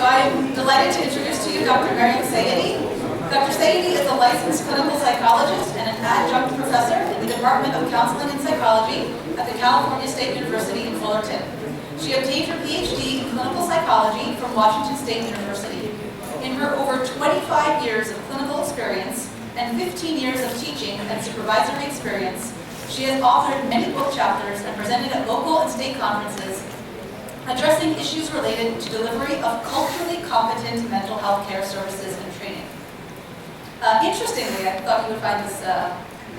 So I'm delighted to introduce to you Dr. Maryam Sayyedi. Dr. Sayyedi is a licensed clinical psychologist and an adjunct professor in the Department of Counseling and Psychology at the California State University in Fullerton. She obtained her PhD in clinical psychology from Washington State University. In her over 25 years of clinical experience and 15 years of teaching and supervisory experience, she has authored many book chapters and presented at local and state conferences addressing issues related to delivery of culturally competent mental health care services and training. Interestingly, I thought you would find this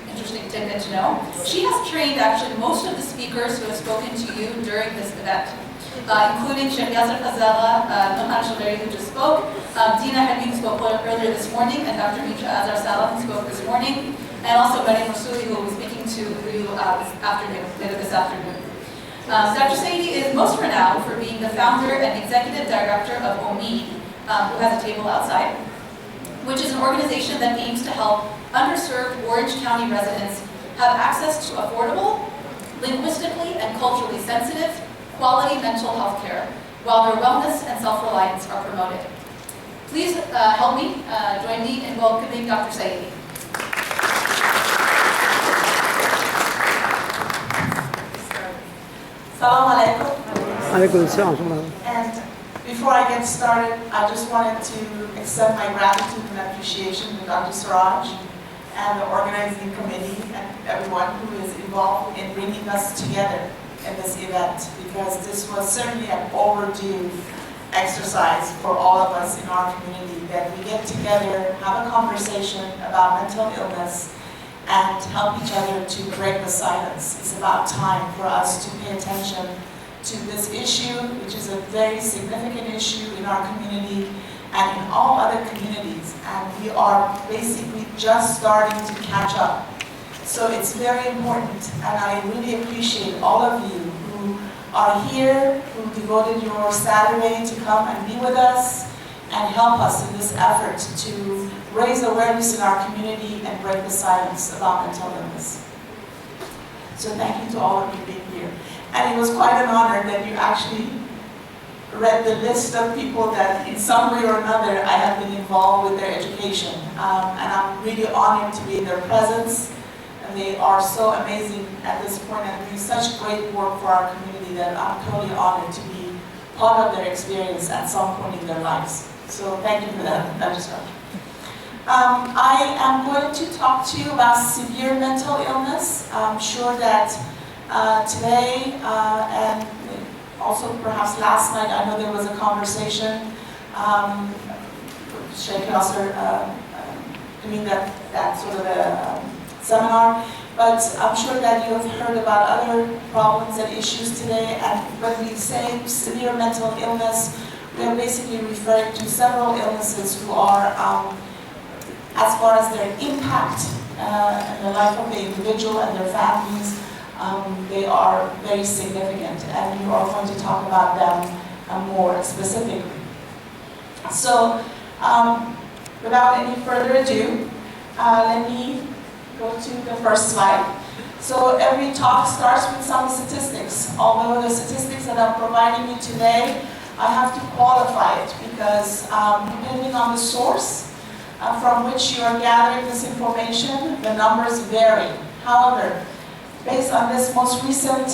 interesting tidbit to know, she has trained actually most of the speakers who have spoken to you during this event, including Sheikh Yasser Fazella, Nohan Shaveri, who just spoke, Dina Hadid, who spoke earlier this morning, and Dr. Mitra Azar Salah, who spoke this morning, and also Maryam Rasuli, who will be speaking to you later this afternoon. Dr. Sayyedi is most renowned for being the founder and executive director of OMEED, who has a table outside, which is an organization that aims to help underserved Orange County residents have access to affordable, linguistically and culturally sensitive, quality mental health care, while their wellness and self-reliance are promoted. Please help me, join me in welcoming Dr. Sayyedi. Assalamu alaikum. And before I get started, I just wanted to extend my gratitude and appreciation to Dr. Siraj and the organizing committee and everyone who is involved in bringing us together in this event, because this was certainly an overdue exercise for all of us in our community, that we get together, have a conversation about mental illness, and help each other to break the silence. It's about time for us to pay attention to this issue, which is a very significant issue in our community and in all other communities. And we are basically just starting to catch up. So it's very important, and I really appreciate all of you who are here, who devoted your Saturday to come and be with us and help us in this effort to raise awareness in our community and break the silence about mental illness. So thank you to all of you being here. And it was quite an honor that you actually read the list of people that in some way or another I have been involved with their education. And I'm really honored to be in their presence. And they are so amazing at this point and doing such great work for our community that I'm totally honored to be part of their experience at some point in their lives. So thank you for that, Dr. Siraj. I am going to talk to you about severe mental illness. I'm sure that today and also perhaps last night, I know there was a conversation, Sheikh Yasser doing that sort of a seminar, but I'm sure that you have heard about other problems and issues today, and when we say severe mental illness, we are basically referring to several illnesses who are as far as their impact in the life of the individual and their families, they are very significant, and we are going to talk about them more specifically. So, without any further ado, let me go to the first slide. So every talk starts with some statistics. Although the statistics that I'm providing you today, I have to qualify it because depending on the source from which you are gathering this information, the numbers vary. However, based on this most recent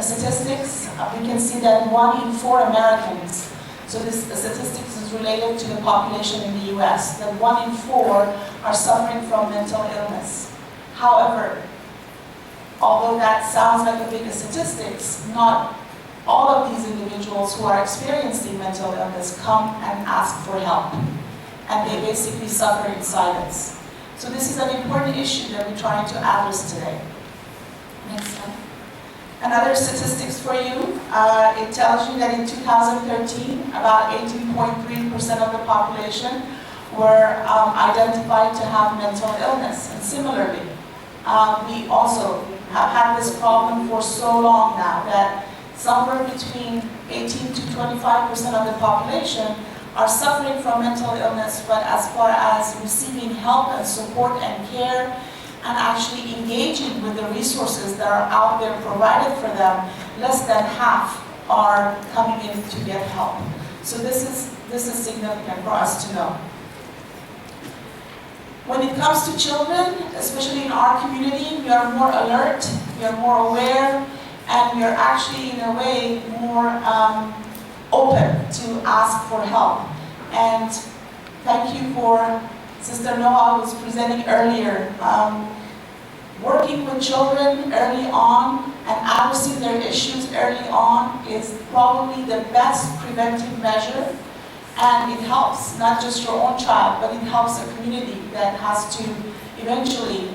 statistics, we can see that 1 in 4 Americans, so this statistics is related to the population in the US, that 1 in 4 are suffering from mental illness. However, although that sounds like a big statistics, not all of these individuals who are experiencing mental illness come and ask for help. And they basically suffer in silence. So this is an important issue that we're trying to address today. Next slide. Another statistics for you. It tells you that in 2013, about 18.3% of the population were identified to have mental illness. And similarly, we also have had this problem for so long now that somewhere between 18 to 25% of the population are suffering from mental illness, but as far as receiving help and support and care and actually engaging with the resources that are out there provided for them, less than half are coming in to get help. So this is significant for us to know. When it comes to children, especially in our community, we are more alert, we are more aware, and we are actually, in a way, more open to ask for help. And thank you for Sister Noah, who was presenting earlier. Working with children early on and addressing their issues early on is probably the best preventive measure. And it helps not just your own child, but it helps a community that has to eventually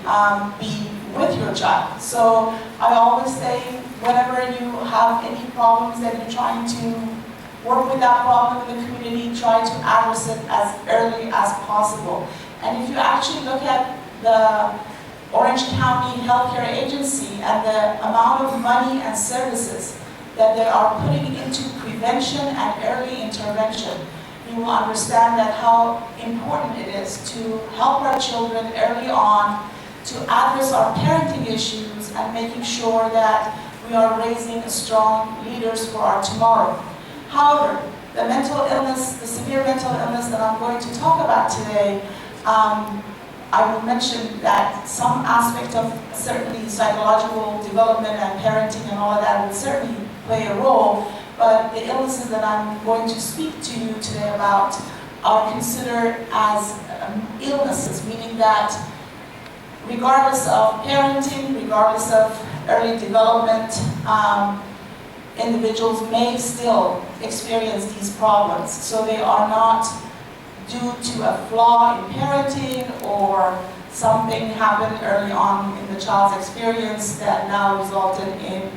be with your child. So I always say, whenever you have any problems that you're trying to work with that problem in the community, try to address it as early as possible. And if you actually look at the Orange County Healthcare Agency and the amount of money and services that they are putting into prevention and early intervention, you will understand that how important it is to help our children early on, to address our parenting issues, and making sure that we are raising strong leaders for our tomorrow. However, the mental illness, the severe mental illness that I'm going to talk about today, I will mention that some aspect of certainly psychological development and parenting and all of that will certainly play a role, but the illnesses that I'm going to speak to you today about are considered as illnesses, meaning that regardless of parenting, regardless of early development, individuals may still experience these problems. So they are not due to a flaw in parenting or something happened early on in the child's experience that now resulted in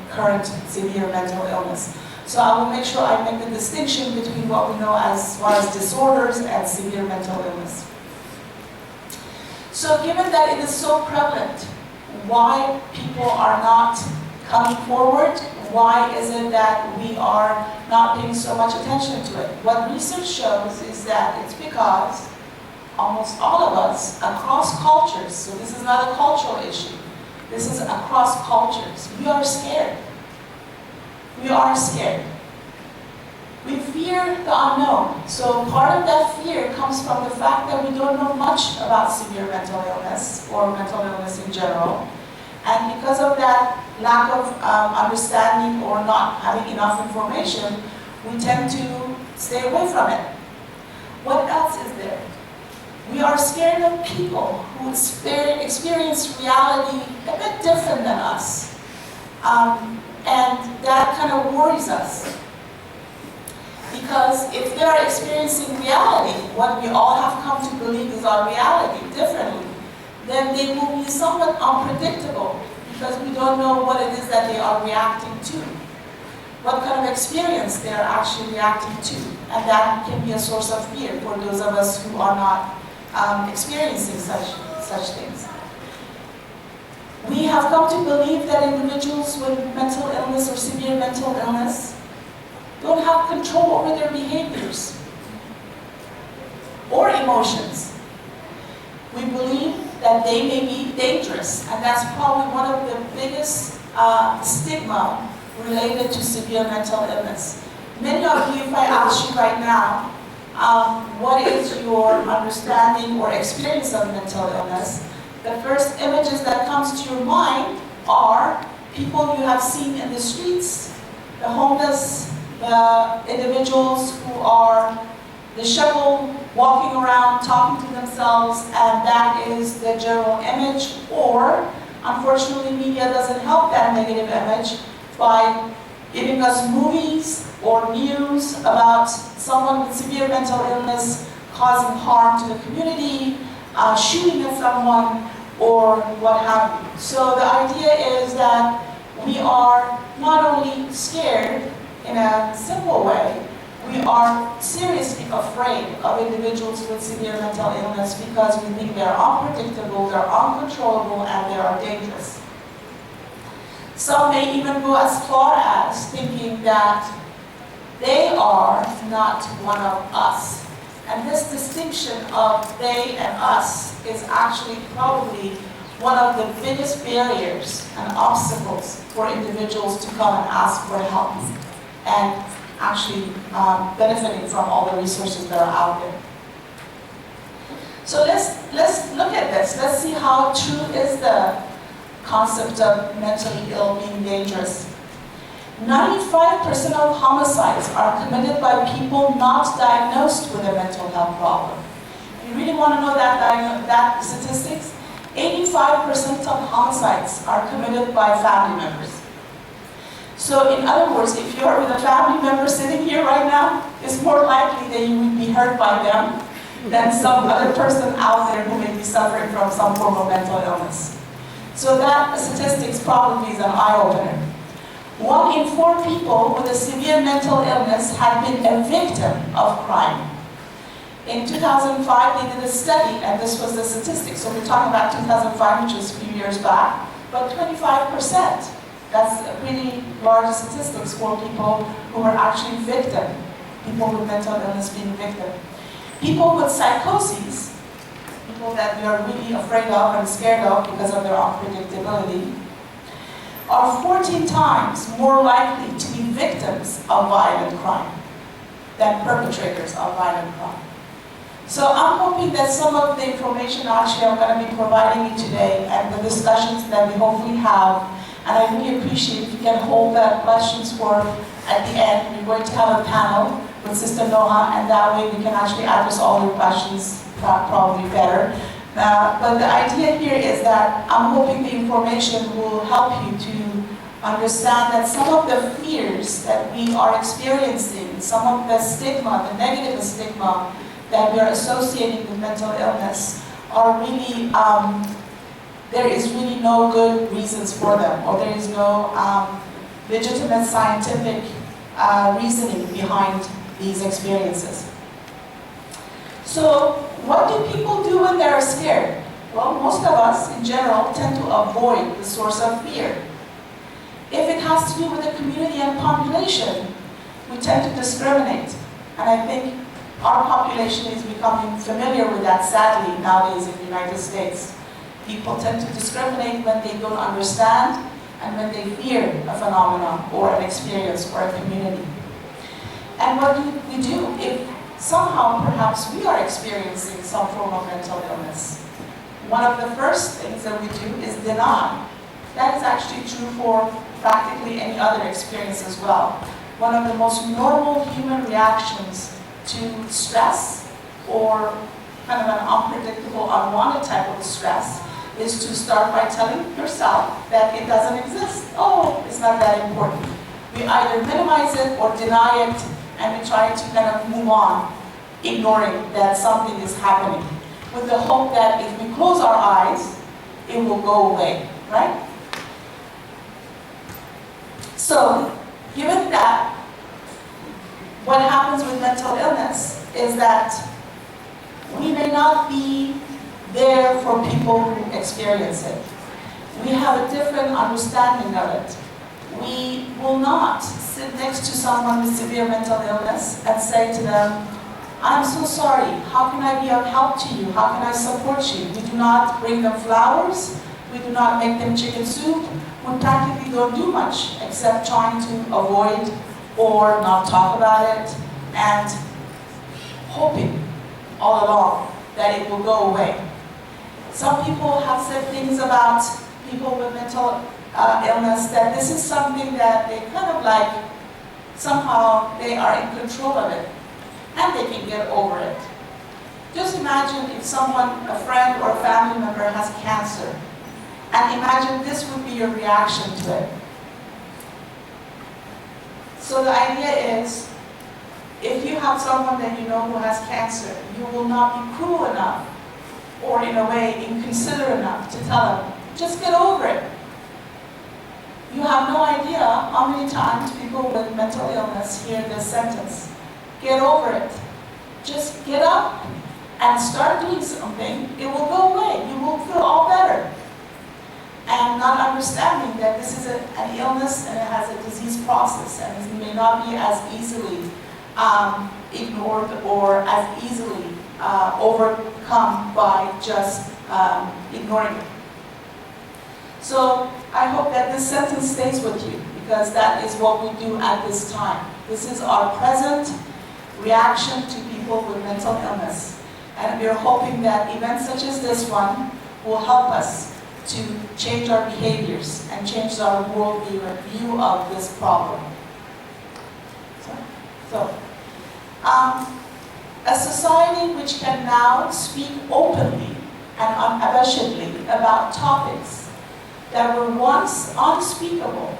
current severe mental illness. So I will make sure I make the distinction between what we know as far as disorders and severe mental illness. So given that it is so prevalent, why people are not coming forward? Why is it that we are not paying so much attention to it? What research shows is that it's because almost all of us, across cultures, so this is not a cultural issue, this is across cultures, we are scared. We are scared. We fear the unknown. So part of that fear comes from the fact that we don't know much about severe mental illness or mental illness in general. And because of that lack of understanding or not having enough information, we tend to stay away from it. What else is there? We are scared of people who experience reality a bit different than us. And that kind of worries us. Because if they are experiencing reality, what we all have come to believe is our reality differently, then they will be somewhat unpredictable because we don't know what it is that they are reacting to, what kind of experience they are actually reacting to. And that can be a source of fear for those of us who are not experiencing such things. We have come to believe that individuals with mental illness or severe mental illness don't have control over their behaviors or emotions. We believe that they may be dangerous, and that's probably one of the biggest stigma related to severe mental illness. Many of you, if I ask you right now, what is your understanding or experience of mental illness? The first images that comes to your mind are people you have seen in the streets, the homeless, the individuals who are disheveled, walking around, talking to themselves, and that is the general image. Or, unfortunately, media doesn't help that negative image by giving us movies or news about someone with severe mental illness causing harm to the community, shooting at someone, or what have you. So the idea is that we are not only scared in a simple way, we are seriously afraid of individuals with severe mental illness because we think they're unpredictable, they're uncontrollable, and they are dangerous. Some may even go as far as thinking that they are not one of us. And this distinction of they and us is actually probably one of the biggest barriers and obstacles for individuals to come and ask for help. And actually benefiting from all the resources that are out there. So let's look at this. Let's see how true is the concept of mentally ill being dangerous. 95% of homicides are committed by people not diagnosed with a mental health problem. If you really want to know that statistics, 85% of homicides are committed by family members. So in other words, if you're with a family member sitting here right now, it's more likely that you would be hurt by them than some other person out there who may be suffering from some form of mental illness. So that statistics probably is an eye-opener. 1 in 4 people with a severe mental illness had been a victim of crime. In 2005, they did a study, and this was the statistics. So we're talking about 2005, which was a few years back, but 25%. That's a pretty large statistics for people who are actually victim, people with mental illness being victim. People with psychosis, people that we are really afraid of and scared of because of their unpredictability, are 14 times more likely to be victims of violent crime than perpetrators of violent crime. So I'm hoping that some of the information actually I'm going to be providing you today and the discussions that we hopefully have, and I really appreciate if you can hold that questions for at the end. We're going to have a panel with Sister Noha, and that way we can actually address all your questions probably better. But the idea here is that I'm hoping the information will help you to understand that some of the fears that we are experiencing, some of the stigma, the negative stigma that we are associating with mental illness are really, there is really no good reasons for them, or there is no legitimate scientific reasoning behind these experiences. So what do people do when they're scared? Well, most of us in general tend to avoid the source of fear. If it has to do with the community and population, we tend to discriminate. And I think our population is becoming familiar with that, sadly, nowadays in the United States. People tend to discriminate when they don't understand and when they fear a phenomenon or an experience or a community. And what do we do if somehow perhaps we are experiencing some form of mental illness? One of the first things that we do is deny. That is actually true for practically any other experience as well. One of the most normal human reactions to stress, or kind of an unpredictable, unwanted type of stress, is to start by telling yourself that it doesn't exist. Oh, it's not that important. We either minimize it or deny it, and we try to kind of move on, ignoring that something is happening, with the hope that if we close our eyes, it will go away, right? So, given that, what happens with mental illness is that we may not be there for people who experience it. We have a different understanding of it. We will not sit next to someone with severe mental illness and say to them, I'm so sorry, how can I be of help to you? How can I support you? We do not bring them flowers. We do not make them chicken soup. We practically don't do much except trying to avoid or not talk about it and hoping all along that it will go away. Some people have said things about people with mental illness that this is something that they kind of like, somehow they are in control of it and they can get over it. Just imagine if someone, a friend or a family member has cancer, and imagine this would be your reaction to it. So the idea is, if you have someone that you know who has cancer, you will not be cruel enough, or in a way inconsiderate enough to tell them, just get over it. You have no idea how many times people with mental illness hear this sentence. Get over it. Just get up and start doing something. It will go away. You will feel all better. And not understanding that this is an illness and it has a disease process and it may not be as easily ignored or as easily overcome by just ignoring it. So I hope that this sentence stays with you, because that is what we do at this time. This is our present reaction to people with mental illness. And we are hoping that events such as this one will help us to change our behaviors and change our worldview and view of this problem. A society which can now speak openly and unabashedly about topics that were once unspeakable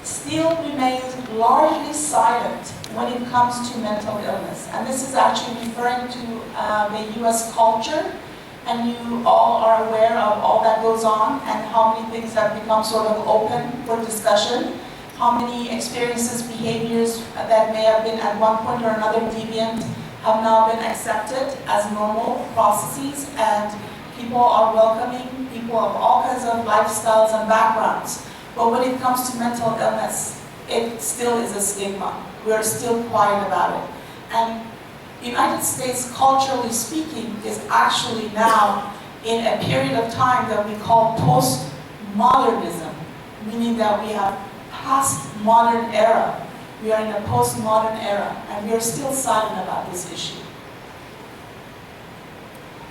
still remains largely silent when it comes to mental illness. And this is actually referring to the US culture, and you all are aware of all that goes on and how many things have become sort of open for discussion, how many experiences, behaviors that may have been at one point or another deviant have now been accepted as normal processes, and people are welcoming people of all kinds of lifestyles and backgrounds. But when it comes to mental illness, it still is a stigma. We are still quiet about it. And the United States, culturally speaking, is actually now in a period of time that we call postmodernism, meaning that we have passed modern era. We are in a postmodern era, and we are still silent about this issue.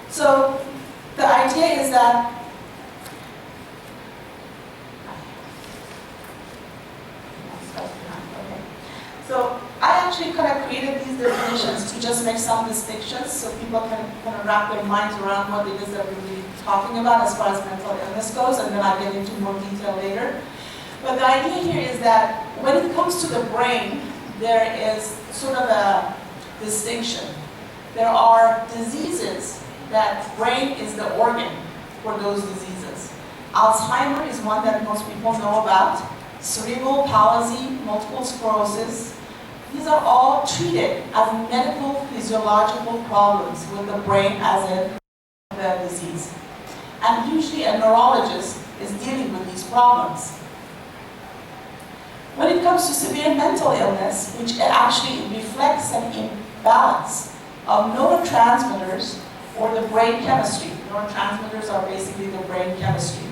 So the idea is that So I actually kind of created these definitions to just make some distinctions so people can kind of wrap their minds around what it is that we're really talking about as far as mental illness goes, and then I'll get into more detail later. But the idea here is that when it comes to the brain, there is sort of a distinction. There are diseases that brain is the organ for those diseases. Alzheimer is one that most people know about. Cerebral palsy, multiple sclerosis. These are all treated as medical physiological problems with the brain as in the disease. And usually a neurologist is dealing with these problems. When it comes to severe mental illness, which actually reflects an imbalance of neurotransmitters or the brain chemistry. Neurotransmitters are basically the brain chemistry.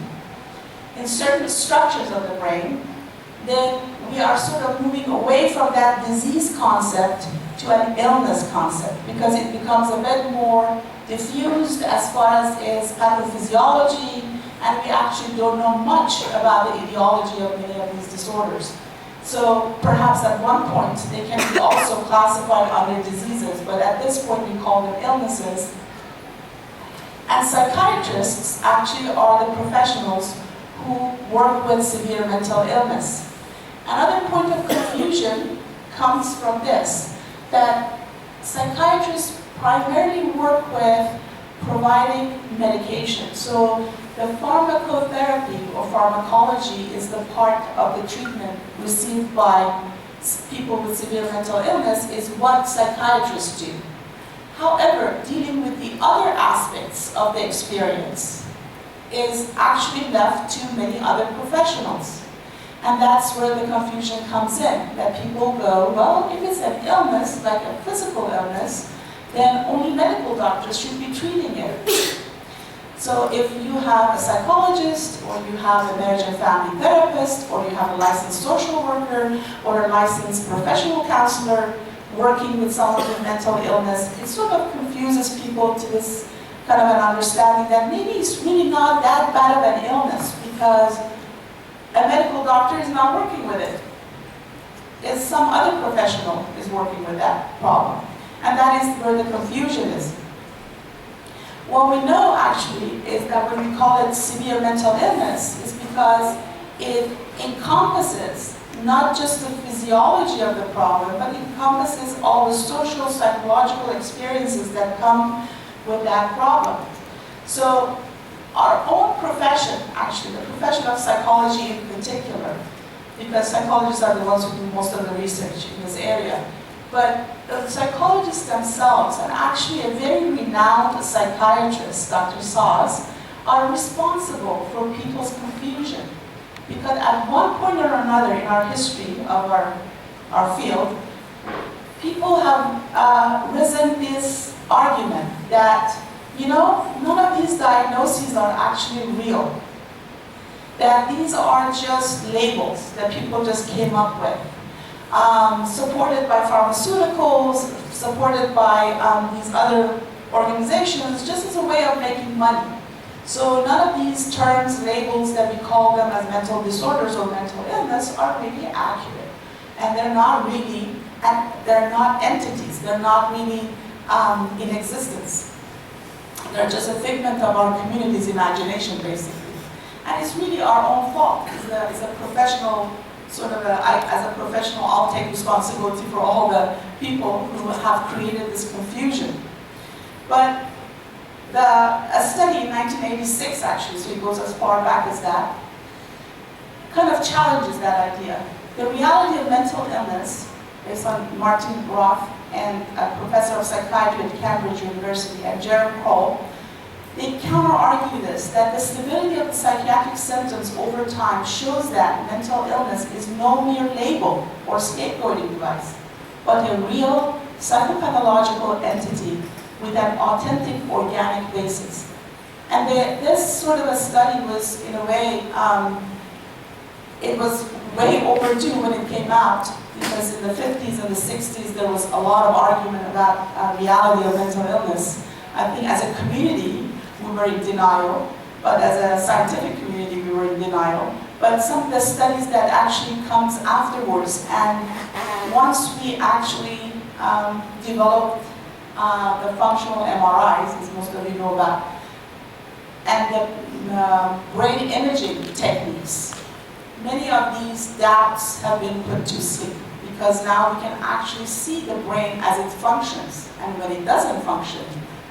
In certain structures of the brain, then we are sort of moving away from that disease concept to an illness concept, because it becomes a bit more diffused as far as its pathophysiology, and we actually don't know much about the etiology of many of these disorders. So perhaps at one point they can be also classified under diseases, but at this point we call them illnesses. And psychiatrists actually are the professionals who work with severe mental illness. Another point of confusion comes from this, that psychiatrists primarily work with providing medication. So the pharmacotherapy or pharmacology is the part of the treatment received by people with severe mental illness is what psychiatrists do. However, dealing with the other aspects of the experience is actually left to many other professionals. And that's where the confusion comes in, that people go, well, if it's an illness, like a physical illness, then only medical doctors should be treating it. So if you have a psychologist, or you have a marriage and family therapist, or you have a licensed social worker, or a licensed professional counselor working with someone with mental illness, it sort of confuses people to this kind of an understanding that maybe it's really not that bad of an illness, because a medical doctor is not working with it. It's some other professional is working with that problem. And that is where the confusion is. What we know actually is that when we call it severe mental illness, is because it encompasses not just the physiology of the problem, but it encompasses all the social, psychological experiences that come with that problem. So our own profession, actually, the profession of psychology in particular, because psychologists are the ones who do most of the research in this area, but the psychologists themselves, and actually a very renowned psychiatrist, Dr. Saws, are responsible for people's confusion. Because at one point or another in our history of our field, people have risen this argument that, you know, none of these diagnoses are actually real. That these are just labels that people just came up with. supported by pharmaceuticals, supported by these other organizations, just as a way of making money. So none of these terms, labels that we call them as mental disorders or mental illness are really accurate. And they're not really, and they're not entities, they're not really in existence. They're just a figment of our community's imagination, basically. And it's really our own fault. As a professional, as a professional, I'll take responsibility for all the people who have created this confusion. But a study in 1986, actually, so it goes as far back as that, kind of challenges that idea. The reality of mental illness, based on Martin Roth and a professor of psychiatry at Cambridge University, and Jerome Kroll, they counter-argue this, that the stability of the psychiatric symptoms over time shows that mental illness is no mere label or scapegoating device, but a real psychopathological entity with an authentic organic basis. And this sort of a study was, in a way, it was way overdue when it came out, because in the 50s and the 60s there was a lot of argument about reality of mental illness. I think as a community we were in denial, but as a scientific community we were in denial. But some of the studies that actually comes afterwards, and once we actually developed the functional MRIs, as most of you know about, and the brain imaging techniques, many of these doubts have been put to sleep, because now we can actually see the brain as it functions and when it doesn't function,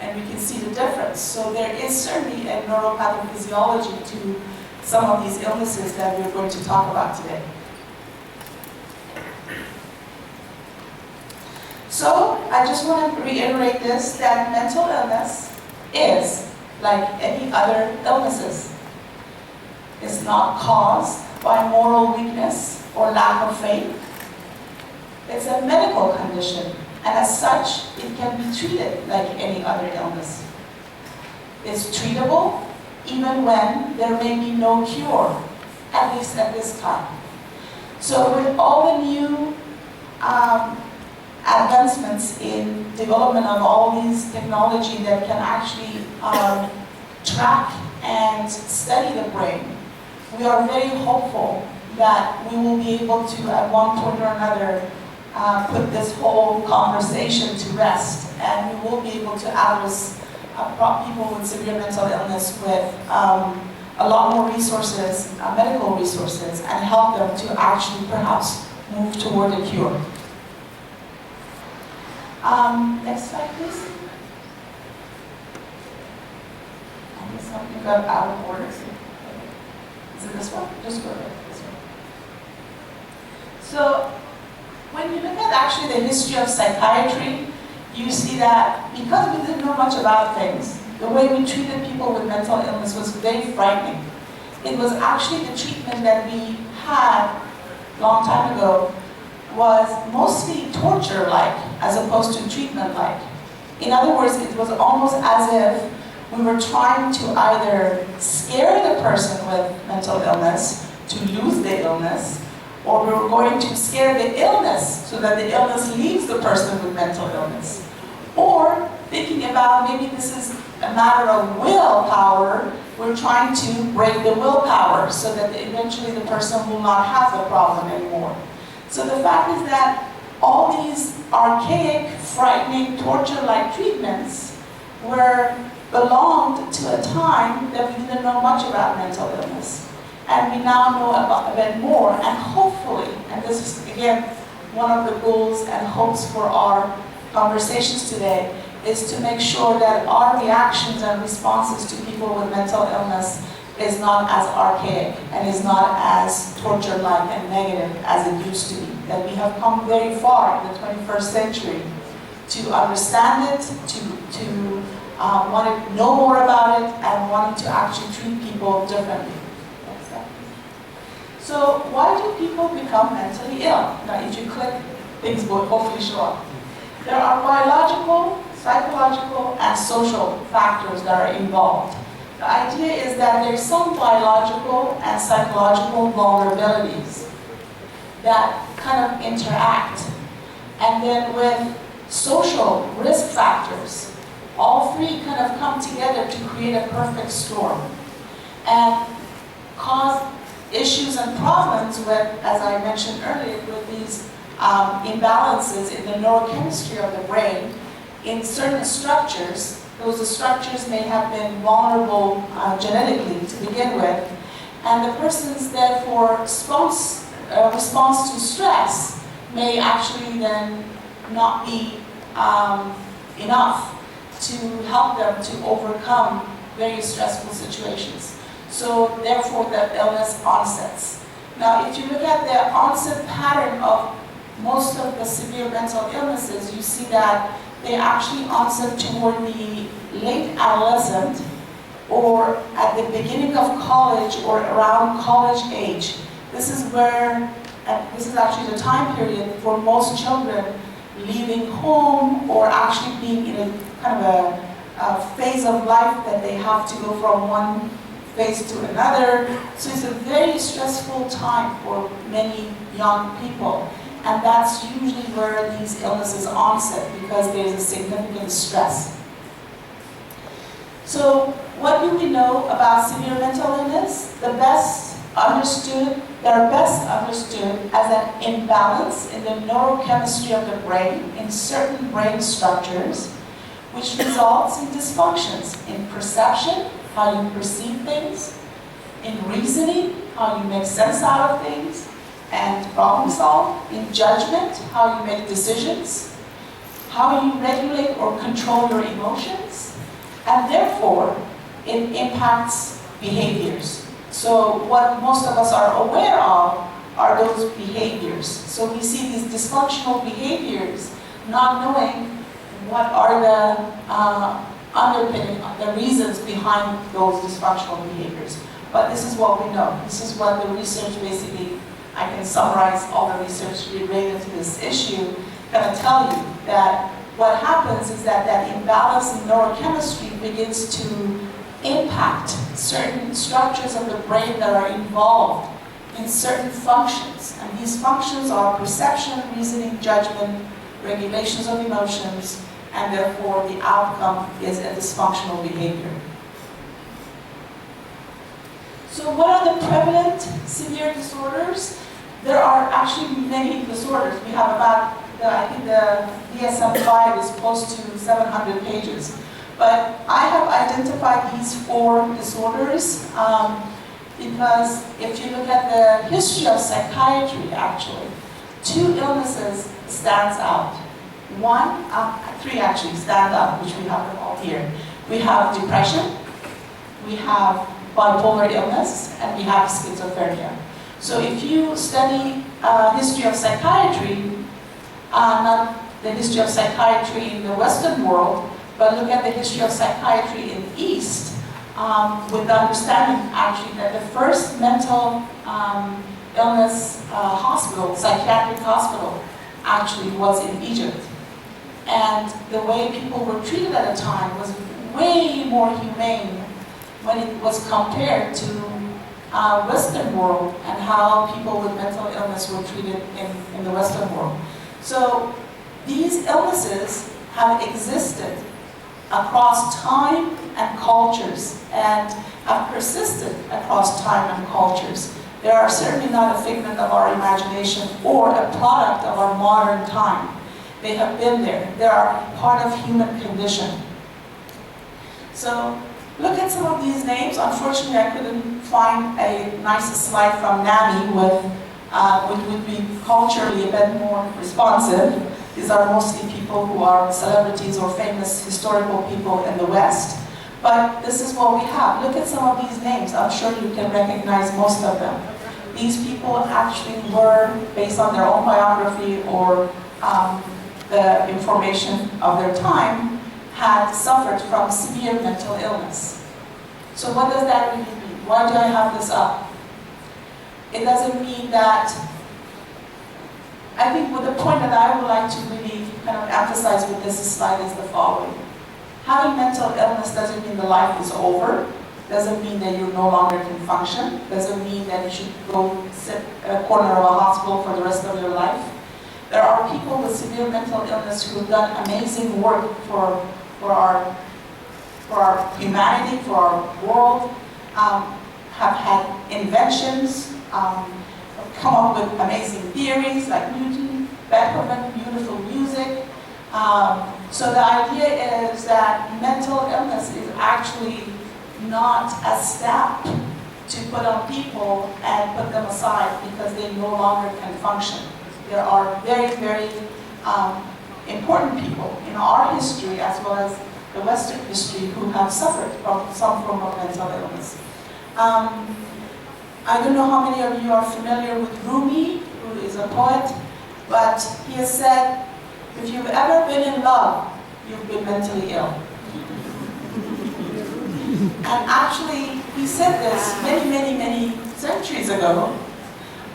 and we can see the difference. So there is certainly a neuropathophysiology to some of these illnesses that we're going to talk about today. So I just want to reiterate this, that mental illness is like any other illnesses. It's not caused by moral weakness or lack of faith. It's a medical condition, and as such, it can be treated like any other illness. It's treatable even when there may be no cure, at least at this time. So with all the new advancements in development of all these technology that can actually track and study the brain, we are very hopeful that we will be able to, at one point or another, put this whole conversation to rest, and we will be able to address people with severe mental illness with a lot more resources, medical resources, and help them to actually perhaps move toward a cure. Next slide, please. I guess something got out of order. Is it this one? Just go ahead. This one. So, when you look at actually the history of psychiatry, you see that because we didn't know much about things, the way we treated people with mental illness was very frightening. It was actually the treatment that we had a long time ago was mostly torture-like as opposed to treatment-like. In other words, it was almost as if we were trying to either scare the person with mental illness to lose the illness, or we were going to scare the illness so that the illness leaves the person with mental illness. Or thinking about maybe this is a matter of willpower, we're trying to break the willpower so that eventually the person will not have the problem anymore. So the fact is that all these archaic, frightening, torture-like treatments belonged to a time that we didn't know much about mental illness. And we now know a bit more, and hopefully, and this is again one of the goals and hopes for our conversations today, is to make sure that our reactions and responses to people with mental illness is not as archaic and is not as torture-like and negative as it used to be. That we have come very far in the 21st century to understand it, to want to know more about it, and wanting to actually treat people differently. So why do people become mentally ill? Now if you click, things will hopefully show up. There are biological, psychological, and social factors that are involved. The idea is that there's some biological and psychological vulnerabilities that kind of interact. And then with social risk factors, all three kind of come together to create a perfect storm and cause issues and problems with, as I mentioned earlier, with these imbalances in the neurochemistry of the brain in certain structures. Those structures may have been vulnerable genetically to begin with, and the person's therefore response to stress may actually then not be enough to help them to overcome very stressful situations. So therefore the illness onsets. Now if you look at the onset pattern of most of the severe mental illnesses, you see that they actually onset toward the late adolescent or at the beginning of college or around college age. This is where, and this is actually the time period for most children leaving home or actually being in a kind of a phase of life that they have to go from one phase to another. So it's a very stressful time for many young people. And that's usually where these illnesses onset because there's a significant stress. So what do we know about severe mental illness? They are best understood as an imbalance in the neurochemistry of the brain in certain brain structures, which results in dysfunctions in perception, how you perceive things, in reasoning, how you make sense out of things, and problem solve, in judgment, how you make decisions, how you regulate or control your emotions, and therefore it impacts behaviors. So what most of us are aware of are those behaviors. So we see these dysfunctional behaviors, not knowing what are the underpinning, the reasons behind those dysfunctional behaviors. But this is what we know. This is what the research basically, I can summarize all the research related to this issue, gonna tell you that what happens is that that imbalance in neurochemistry begins to impact certain structures of the brain that are involved in certain functions. And these functions are perception, reasoning, judgment, regulations of emotions, and therefore the outcome is a dysfunctional behavior. So what are the prevalent severe disorders? There are actually many disorders. We have about, I think the DSM-5 is close to 700 pages. But I have identified these 4 disorders because if you look at the history of psychiatry, actually, 2 illnesses stands out. 3 actually stand out, which we have them all here. We have depression, we have bipolar illness, and we have schizophrenia. So if you study history of psychiatry, not the history of psychiatry in the Western world, but look at the history of psychiatry in the East, with the understanding actually that the first mental illness hospital, psychiatric hospital, actually was in Egypt. And the way people were treated at the time was way more humane when it was compared to Western world and how people with mental illness were treated in the Western world. So these illnesses have existed across time and cultures and have persisted across time and cultures. They are certainly not a figment of our imagination or a product of our modern time. They have been there. They are part of human condition. So look at some of these names. Unfortunately, I couldn't find a nice slide from NAMI which would be culturally a bit more responsive. These are mostly people who are celebrities or famous historical people in the West. But this is what we have. Look at some of these names. I'm sure you can recognize most of them. These people actually were, based on their own biography or the information of their time, had suffered from severe mental illness. So what does that really mean? Why do I have this up? It doesn't mean that, I think what the point that I would like to really kind of emphasize with this slide is the following. Having mental illness doesn't mean the life is over. doesn't mean that you no longer can function, doesn't mean that you should go sit in a corner of a hospital for the rest of your life. There are people with severe mental illness who've done amazing work for our humanity, for our world, have had inventions, come up with amazing theories like Newton, Beethoven, beautiful music. So the idea is that mental illness is actually not a stamp to put on people and put them aside because they no longer can function. There are very, very important people in our history as well as the Western history who have suffered from some form of mental illness. I don't know how many of you are familiar with Rumi, who is a poet, but he has said, if you've ever been in love, you've been mentally ill. And actually, he said this many, many, many centuries ago,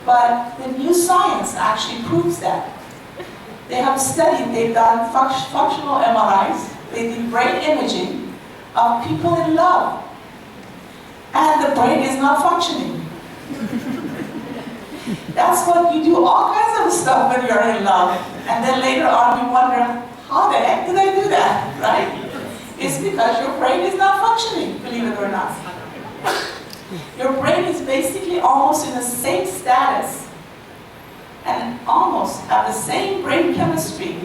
but the new science actually proves that. They have studied, they've done functional MRIs, they did brain imaging of people in love, and the brain is not functioning. That's what you do, all kinds of stuff when you're in love, and then later on you wonder, how the heck did I do that, right? It's because your brain is not functioning, believe it or not. Your brain is basically almost in the same status and almost have the same brain chemistry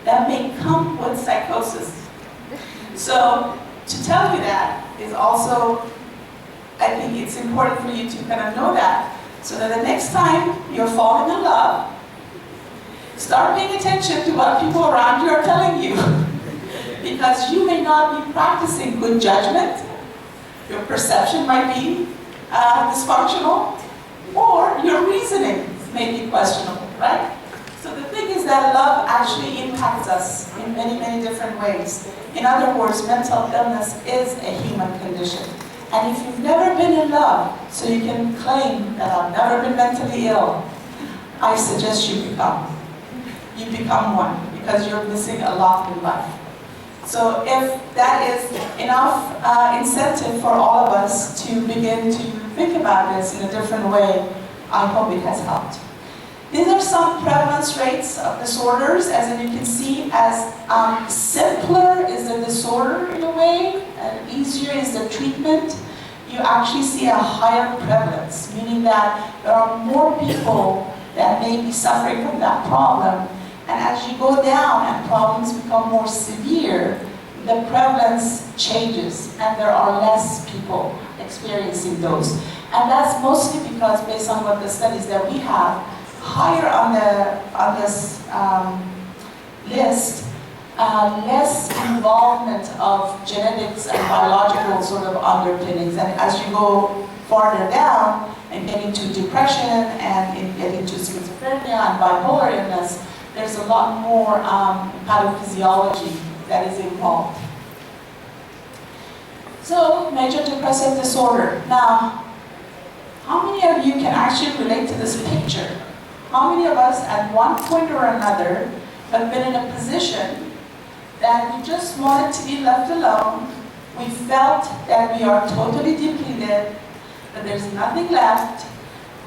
that may come with psychosis. So to tell you that is also, I think it's important for you to kind of know that, so that the next time you're falling in love, start paying attention to what people around you are telling you. Because you may not be practicing good judgment, your perception might be dysfunctional, or your reasoning may be questionable, right? So the thing is that love actually impacts us in many, many different ways. In other words, mental illness is a human condition. And if you've never been in love, so you can claim that I've never been mentally ill, I suggest you become. You become one, because you're missing a lot in life. So if that is enough incentive for all of us to begin to think about this in a different way, I hope it has helped. These are some prevalence rates of disorders. As you can see, as simpler is the disorder in a way, and easier is the treatment, you actually see a higher prevalence, meaning that there are more people that may be suffering from that problem. And as you go down and problems become more severe, the prevalence changes and there are less people experiencing those. And that's mostly because, based on what the studies that we have, higher on this list, less involvement of genetics and biological sort of underpinnings. And as you go farther down and get into depression and get into schizophrenia and bipolar illness, there's a lot more pathophysiology that is involved. So, major depressive disorder. Now, how many of you can actually relate to this picture? How many of us at one point or another have been in a position that we just wanted to be left alone? We felt that we are totally depleted, that there's nothing left,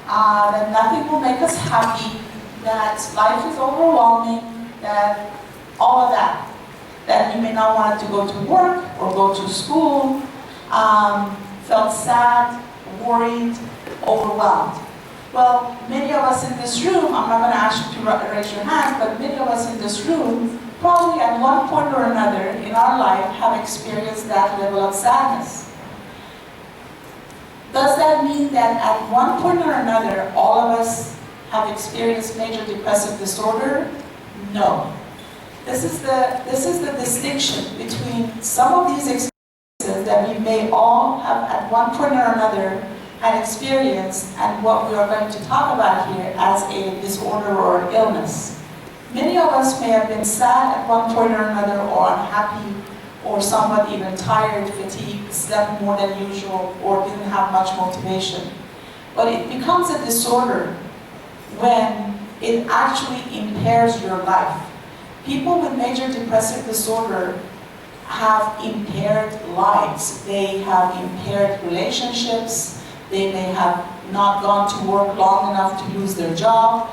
that nothing will make us happy, that life is overwhelming, that all of that. That you may not want to go to work or go to school, felt sad, worried, overwhelmed. Well, many of us in this room, I'm not going to ask you to raise your hand, but many of us in this room probably at one point or another in our life have experienced that level of sadness. Does that mean that at one point or another all of us have experienced major depressive disorder? No. This is the distinction between some of these experiences that we may all have at one point or another had experienced and what we are going to talk about here as a disorder or illness. Many of us may have been sad at one point or another, or unhappy, or somewhat even tired, fatigued, slept more than usual, or didn't have much motivation. But it becomes a disorder when it actually impairs your life. People with major depressive disorder have impaired lives. They have impaired relationships. They may have not gone to work long enough to lose their job.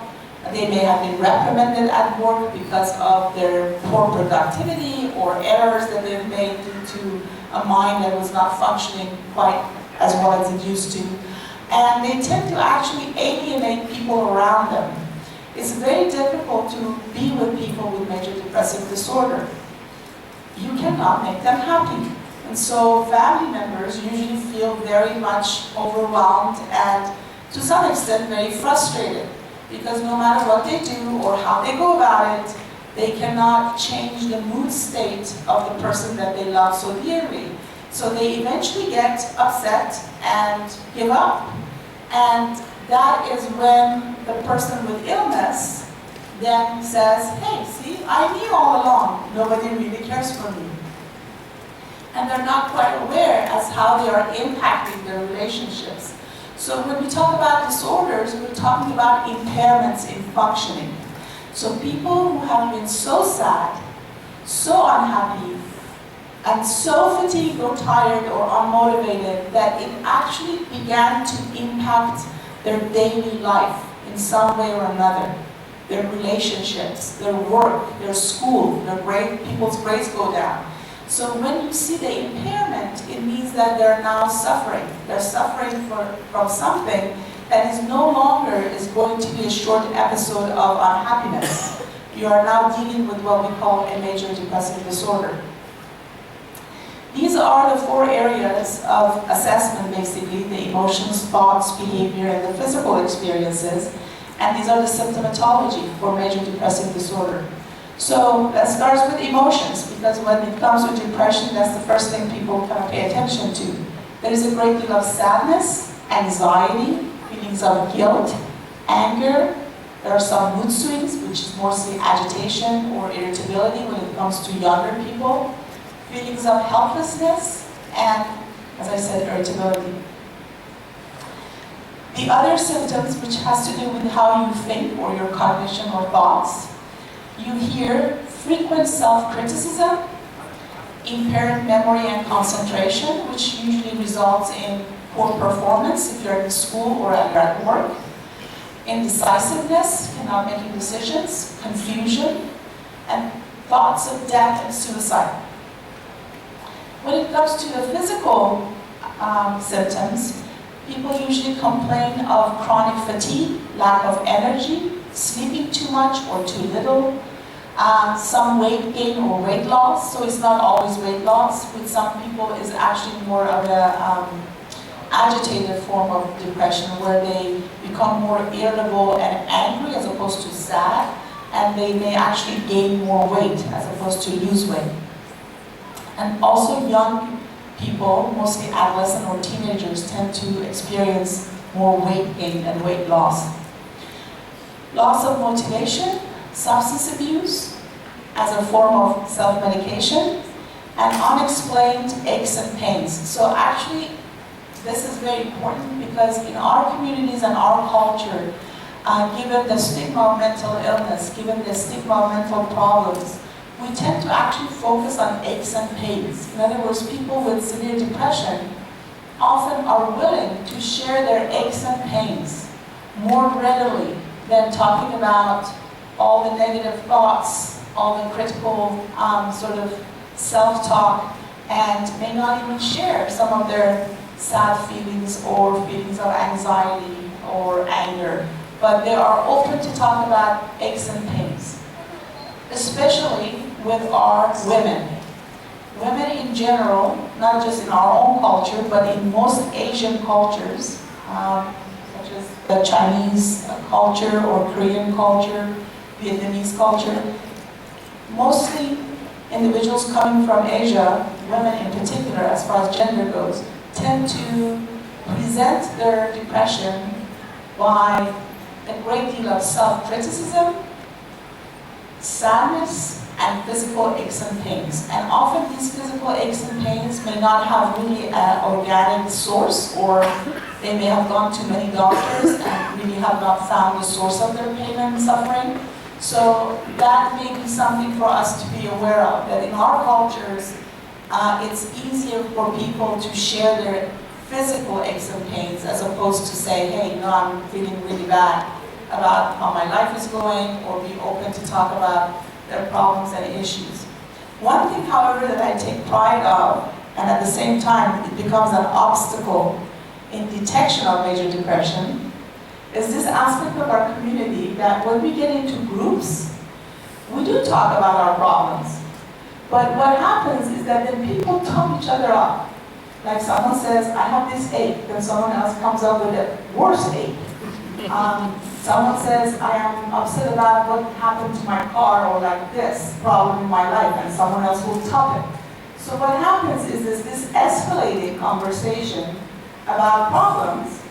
They may have been reprimanded at work because of their poor productivity or errors that they've made due to a mind that was not functioning quite as well as it used to. And they tend to actually alienate people around them. It's very difficult to be with people with major depressive disorder. You cannot make them happy. And so family members usually feel very much overwhelmed and to some extent very frustrated, because no matter what they do or how they go about it, they cannot change the mood state of the person that they love so dearly. So they eventually get upset and give up. And that is when the person with illness then says, hey, see, I knew all along, nobody really cares for me. And they're not quite aware as how they are impacting their relationships. So when we talk about disorders, we're talking about impairments in functioning. So people who have been so sad, so unhappy, and so fatigued or tired or unmotivated that it actually began to impact their daily life in some way or another. Their relationships, their work, their school, people's grades go down. So when you see the impairment, it means that they're now suffering. They're suffering from something that is no longer is going to be a short episode of unhappiness. You are now dealing with what we call a major depressive disorder. These are the 4 areas of assessment, basically: the emotions, thoughts, behavior, and the physical experiences. And these are the symptomatology for major depressive disorder. So let's start with emotions, because when it comes to depression, that's the first thing people kind of pay attention to. There is a great deal of sadness, anxiety, feelings of guilt, anger. There are some mood swings, which is mostly agitation or irritability when it comes to younger people. Feelings of helplessness, and, as I said, irritability. The other symptoms, which has to do with how you think or your cognition or thoughts, you hear frequent self-criticism, impaired memory and concentration, which usually results in poor performance if you're in school or at work, indecisiveness, not making decisions, confusion, and thoughts of death and suicide. When it comes to the physical symptoms, people usually complain of chronic fatigue, lack of energy, sleeping too much or too little, some weight gain or weight loss. So it's not always weight loss. With some people, it's actually more of a agitated form of depression, where they become more irritable and angry as opposed to sad, and they may actually gain more weight as opposed to lose weight. And also young people, mostly adolescent or teenagers, tend to experience more weight gain and weight loss. Loss of motivation, substance abuse as a form of self-medication, and unexplained aches and pains. So actually, this is very important, because in our communities and our culture, given the stigma of mental illness, given the stigma of mental problems, we tend to actually focus on aches and pains. In other words, people with severe depression often are willing to share their aches and pains more readily than talking about all the negative thoughts, all the critical sort of self-talk, and may not even share some of their sad feelings or feelings of anxiety or anger. But they are open to talk about aches and pains, especially with our women. Women in general, not just in our own culture, but in most Asian cultures, such as the Chinese culture or Korean culture, Vietnamese culture, mostly individuals coming from Asia, women in particular, as far as gender goes, tend to present their depression by a great deal of self-criticism, sadness, and physical aches and pains. And often these physical aches and pains may not have really an organic source, or they may have gone to many doctors and really have not found the source of their pain and suffering. So that may be something for us to be aware of, that in our cultures, it's easier for people to share their physical aches and pains as opposed to say, hey, you know, I'm feeling really bad about how my life is going, or be open to talk about their problems and issues. One thing, however, that I take pride of, and at the same time it becomes an obstacle in detection of major depression, is this aspect of our community that when we get into groups, we do talk about our problems. But what happens is that then people top each other up. Like someone says, I have this ache, then someone else comes up with a worse ache. Someone says, I am upset about what happened to my car, or like this problem in my life, and someone else will top it. So what happens is this escalating conversation about problems,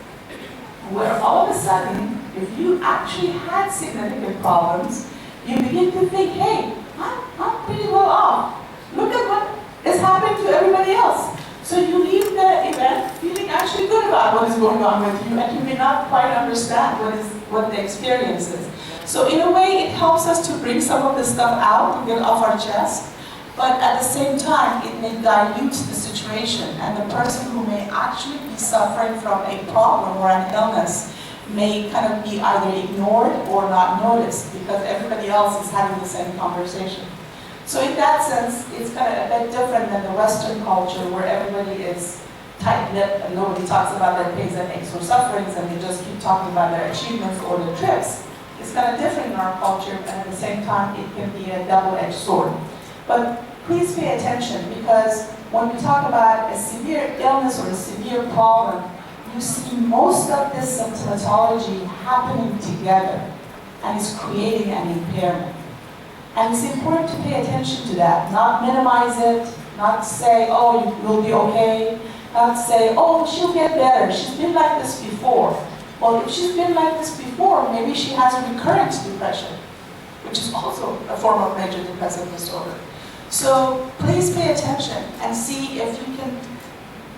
where all of a sudden, if you actually had significant problems, you begin to think, hey, I'm pretty well off. Look at what is happening to everybody else. So you leave the event feeling actually good about what is going on with you, and you may not quite understand what the experience is. So in a way, it helps us to bring some of this stuff out, to get off our chest, but at the same time, it may dilute the situation, and the person who may actually be suffering from a problem or an illness may kind of be either ignored or not noticed, because everybody else is having the same conversation. So in that sense, it's kind of a bit different than the Western culture, where everybody is tight-lipped and nobody talks about their pains and aches or sufferings, and they just keep talking about their achievements or their trips. It's kind of different in our culture, and at the same time, it can be a double-edged sword. But please pay attention, because when we talk about a severe illness or a severe problem, you see most of this symptomatology happening together, and it's creating an impairment. And it's important to pay attention to that, not minimize it, not say, oh, you'll be okay, not say, oh, she'll get better, she's been like this before. Well, if she's been like this before, maybe she has recurrent depression, which is also a form of major depressive disorder. So please pay attention and see if you can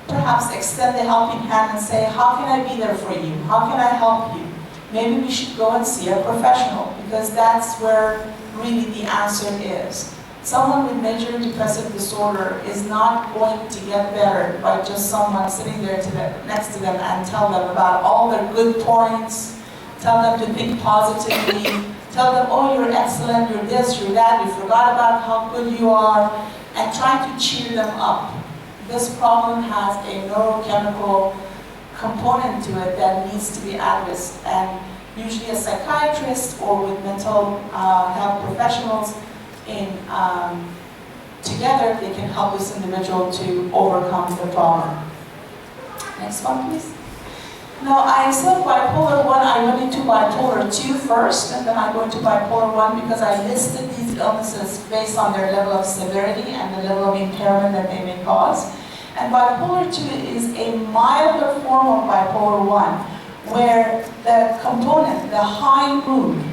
perhaps extend the helping hand and say, how can I be there for you? How can I help you? Maybe we should go and see a professional, because that's where really the answer is. Someone with major depressive disorder is not going to get better by just someone sitting there next to them and tell them about all their good points, tell them to think positively, tell them, oh, you're excellent, you're this, you're that, you forgot about how good you are, and try to cheer them up. This problem has a neurochemical component to it that needs to be addressed, and usually a psychiatrist or with mental health professionals together, they can help this individual to overcome the problem. Next one, please. Now, I said bipolar 1, I went into bipolar 2 first, and then I go into bipolar 1 because I listed these illnesses based on their level of severity and the level of impairment that they may cause. And bipolar 2 is a milder form of bipolar 1, where the component, the high mood,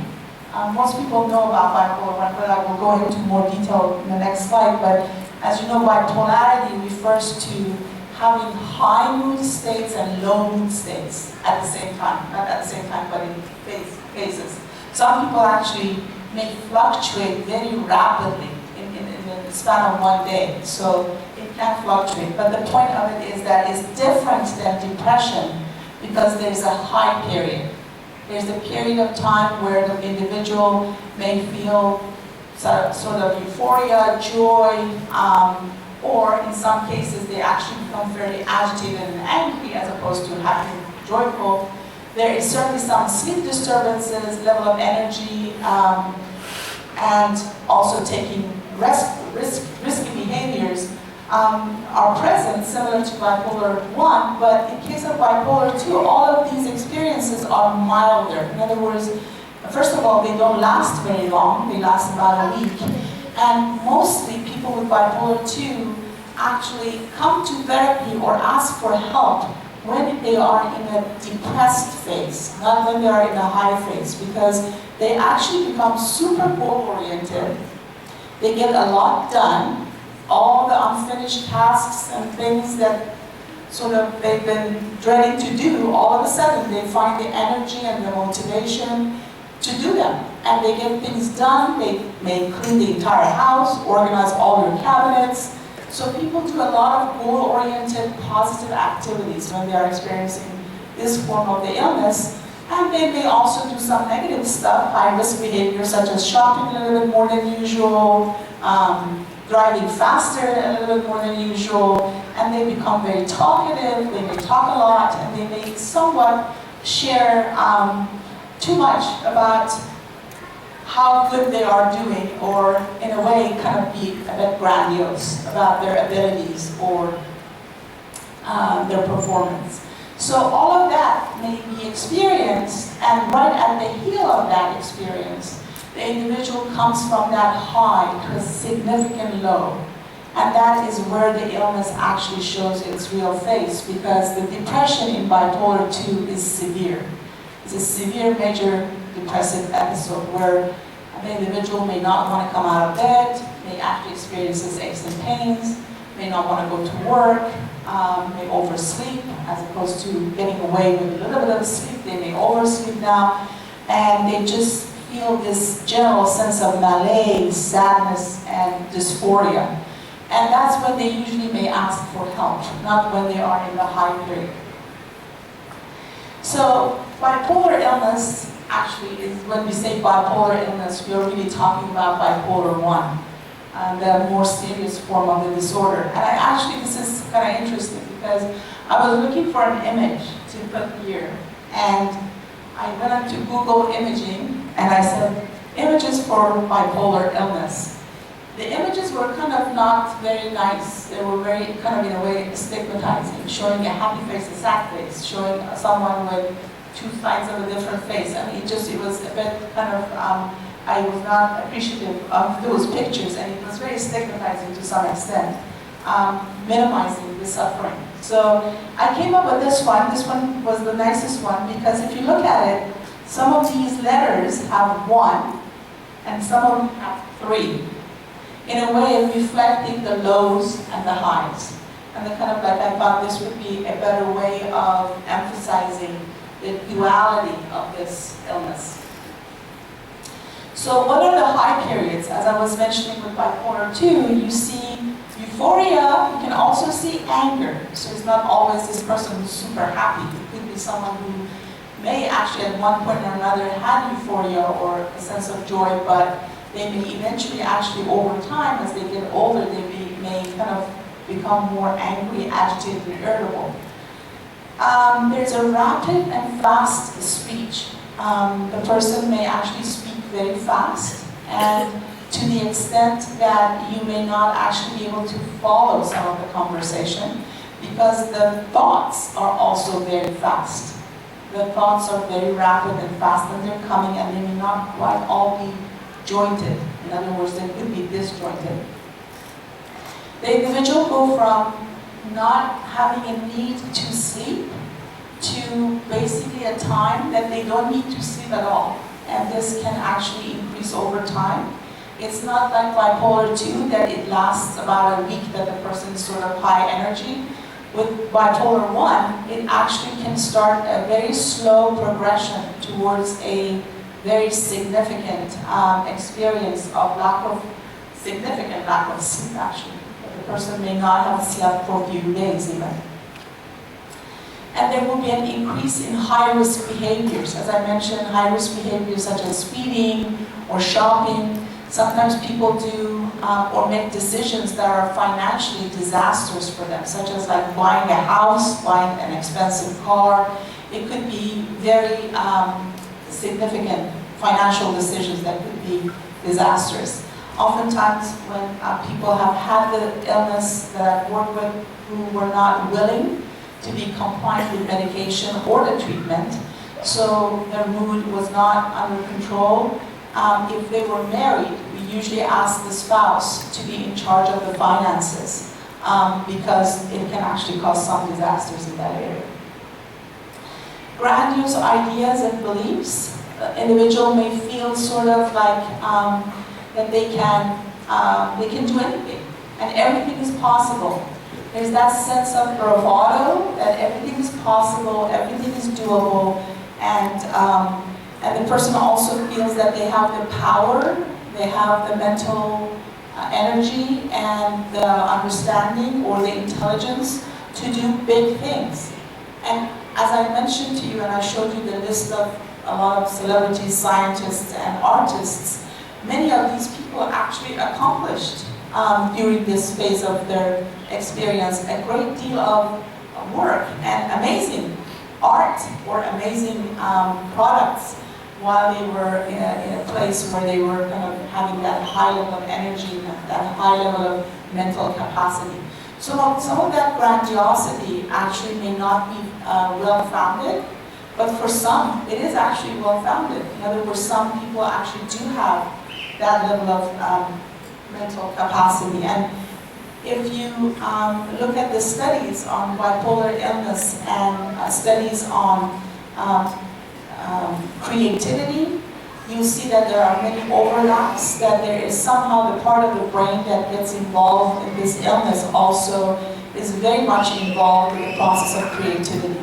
most people know about bipolar 1, but I will go into more detail in the next slide. But as you know, bipolarity refers to having high mood states and low mood states at the same time. Not at the same time, but in phases. Some people actually may fluctuate very rapidly in the span of one day. So it can fluctuate. But the point of it is that it's different than depression, because there's a high period. There's a period of time where the individual may feel sort of euphoria, joy, or in some cases they actually become very agitated and angry as opposed to happy and joyful. There is certainly some sleep disturbances, level of energy, and also taking risky behaviors are present, similar to bipolar 1, but in case of bipolar 2, all of these experiences are milder. In other words, first of all, they don't last very long, they last about a week, and mostly people with bipolar 2 actually come to therapy or ask for help when they are in a depressed phase, not when they are in a high phase, because they actually become super goal-oriented, they get a lot done, all the unfinished tasks and things that sort of they've been dreading to do, all of a sudden they find the energy and the motivation to do them. And they get things done, they may clean the entire house, organize all your cabinets. So people do a lot of goal-oriented positive activities when they are experiencing this form of the illness. And they may also do some negative stuff, high-risk behavior such as shopping a little bit more than usual, driving faster a little bit more than usual, and they become very talkative, they may talk a lot, and they may somewhat share too much about how good they are doing, or in a way kind of be a bit grandiose about their abilities or their performance. So all of that may be experienced, and right at the heel of that experience, the individual comes from that high to a significant low. And that is where the illness actually shows its real face, because the depression in bipolar 2 is severe. It's a severe major depressive episode where the individual may not want to come out of bed, may actually experience aches and pains, may not want to go to work, may oversleep, as opposed to getting away with a little bit of sleep. They may oversleep now, and they just feel this general sense of malaise, sadness, and dysphoria. And that's when they usually may ask for help, not when they are in the high period. So bipolar illness actually is, when we say bipolar illness, we are really talking about bipolar 1. The more serious form of the disorder. And this is kind of interesting because I was looking for an image to put here, and I went up to Google imaging, and I said, images for bipolar illness. The images were kind of not very nice. They were very, kind of in a way, stigmatizing, showing a happy face, a sad face, showing someone with two sides of a different face. I mean, it was a bit kind of, I was not appreciative of those pictures, and it was very stigmatizing to some extent, minimizing the suffering. So I came up with this one. This one was the nicest one, because if you look at it, some of these letters have 1, and some of them have 3. In a way, reflecting the lows and the highs. And the kind of like, I thought this would be a better way of emphasizing the duality of this illness. So what are the high periods? As I was mentioning with bipolar 2, you see euphoria, you can also see anger. So it's not always this person who's super happy. It could be someone who may actually at one point or another had euphoria or a sense of joy, but they may eventually actually over time, as they get older, they may kind of become more angry, agitated, and irritable. There's a rapid and fast speech. The person may actually speak very fast, and to the extent that you may not actually be able to follow some of the conversation, because the thoughts are also very fast. The thoughts are very rapid and fast, and they're coming, and they may not quite all be jointed. In other words, they could be disjointed. The individual go from not having a need to sleep to basically a time that they don't need to sleep at all. And this can actually increase over time. It's not like bipolar 2 that it lasts about a week that the person is sort of high energy. With bipolar 1, it actually can start a very slow progression towards a very significant experience of significant lack of sleep actually. The person may not have slept for a few days even. And there will be an increase in high-risk behaviors. As I mentioned, high-risk behaviors such as speeding or shopping. Sometimes people do or make decisions that are financially disastrous for them, such as like buying a house, buying an expensive car. It could be very significant financial decisions that could be disastrous. Oftentimes when people have had the illness that I've worked with who were not willing to be compliant with medication or the treatment, so their mood was not under control. If they were married, we usually ask the spouse to be in charge of the finances because it can actually cause some disasters in that area. Grandiose ideas and beliefs. The individual may feel sort of like that they can do anything and everything is possible. There's that sense of bravado that everything is possible, everything is doable, and the person also feels that they have the power, they have the mental energy and the understanding or the intelligence to do big things. And as I mentioned to you, and I showed you the list of a lot of celebrities, scientists, and artists, many of these people actually accomplished during this phase of their experience a great deal of work and amazing art or amazing products while they were in a place where they were kind of having that high level of energy, that high level of mental capacity. So some of that grandiosity actually may not be well-founded, but for some, it is actually well-founded. In other words, some people actually do have that level of mental capacity. And if you look at the studies on bipolar illness and studies on creativity, you see that there are many overlaps, that there is somehow the part of the brain that gets involved in this illness also is very much involved in the process of creativity.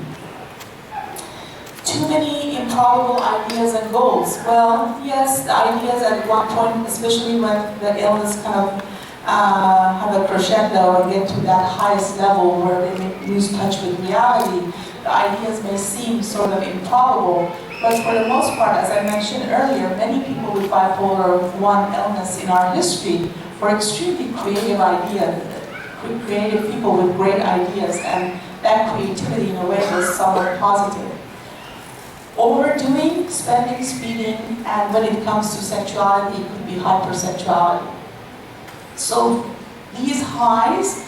Too many improbable ideas and goals. Well, yes, the ideas at one point, especially when the illness kind of have a crescendo and get to that highest level where they may lose touch with reality, the ideas may seem sort of improbable. But for the most part, as I mentioned earlier, many people with bipolar I illness in our history were extremely creative creative people with great ideas, and that creativity in a way was somewhat positive. Overdoing, spending, speeding, and when it comes to sexuality, it could be hypersexuality. So these highs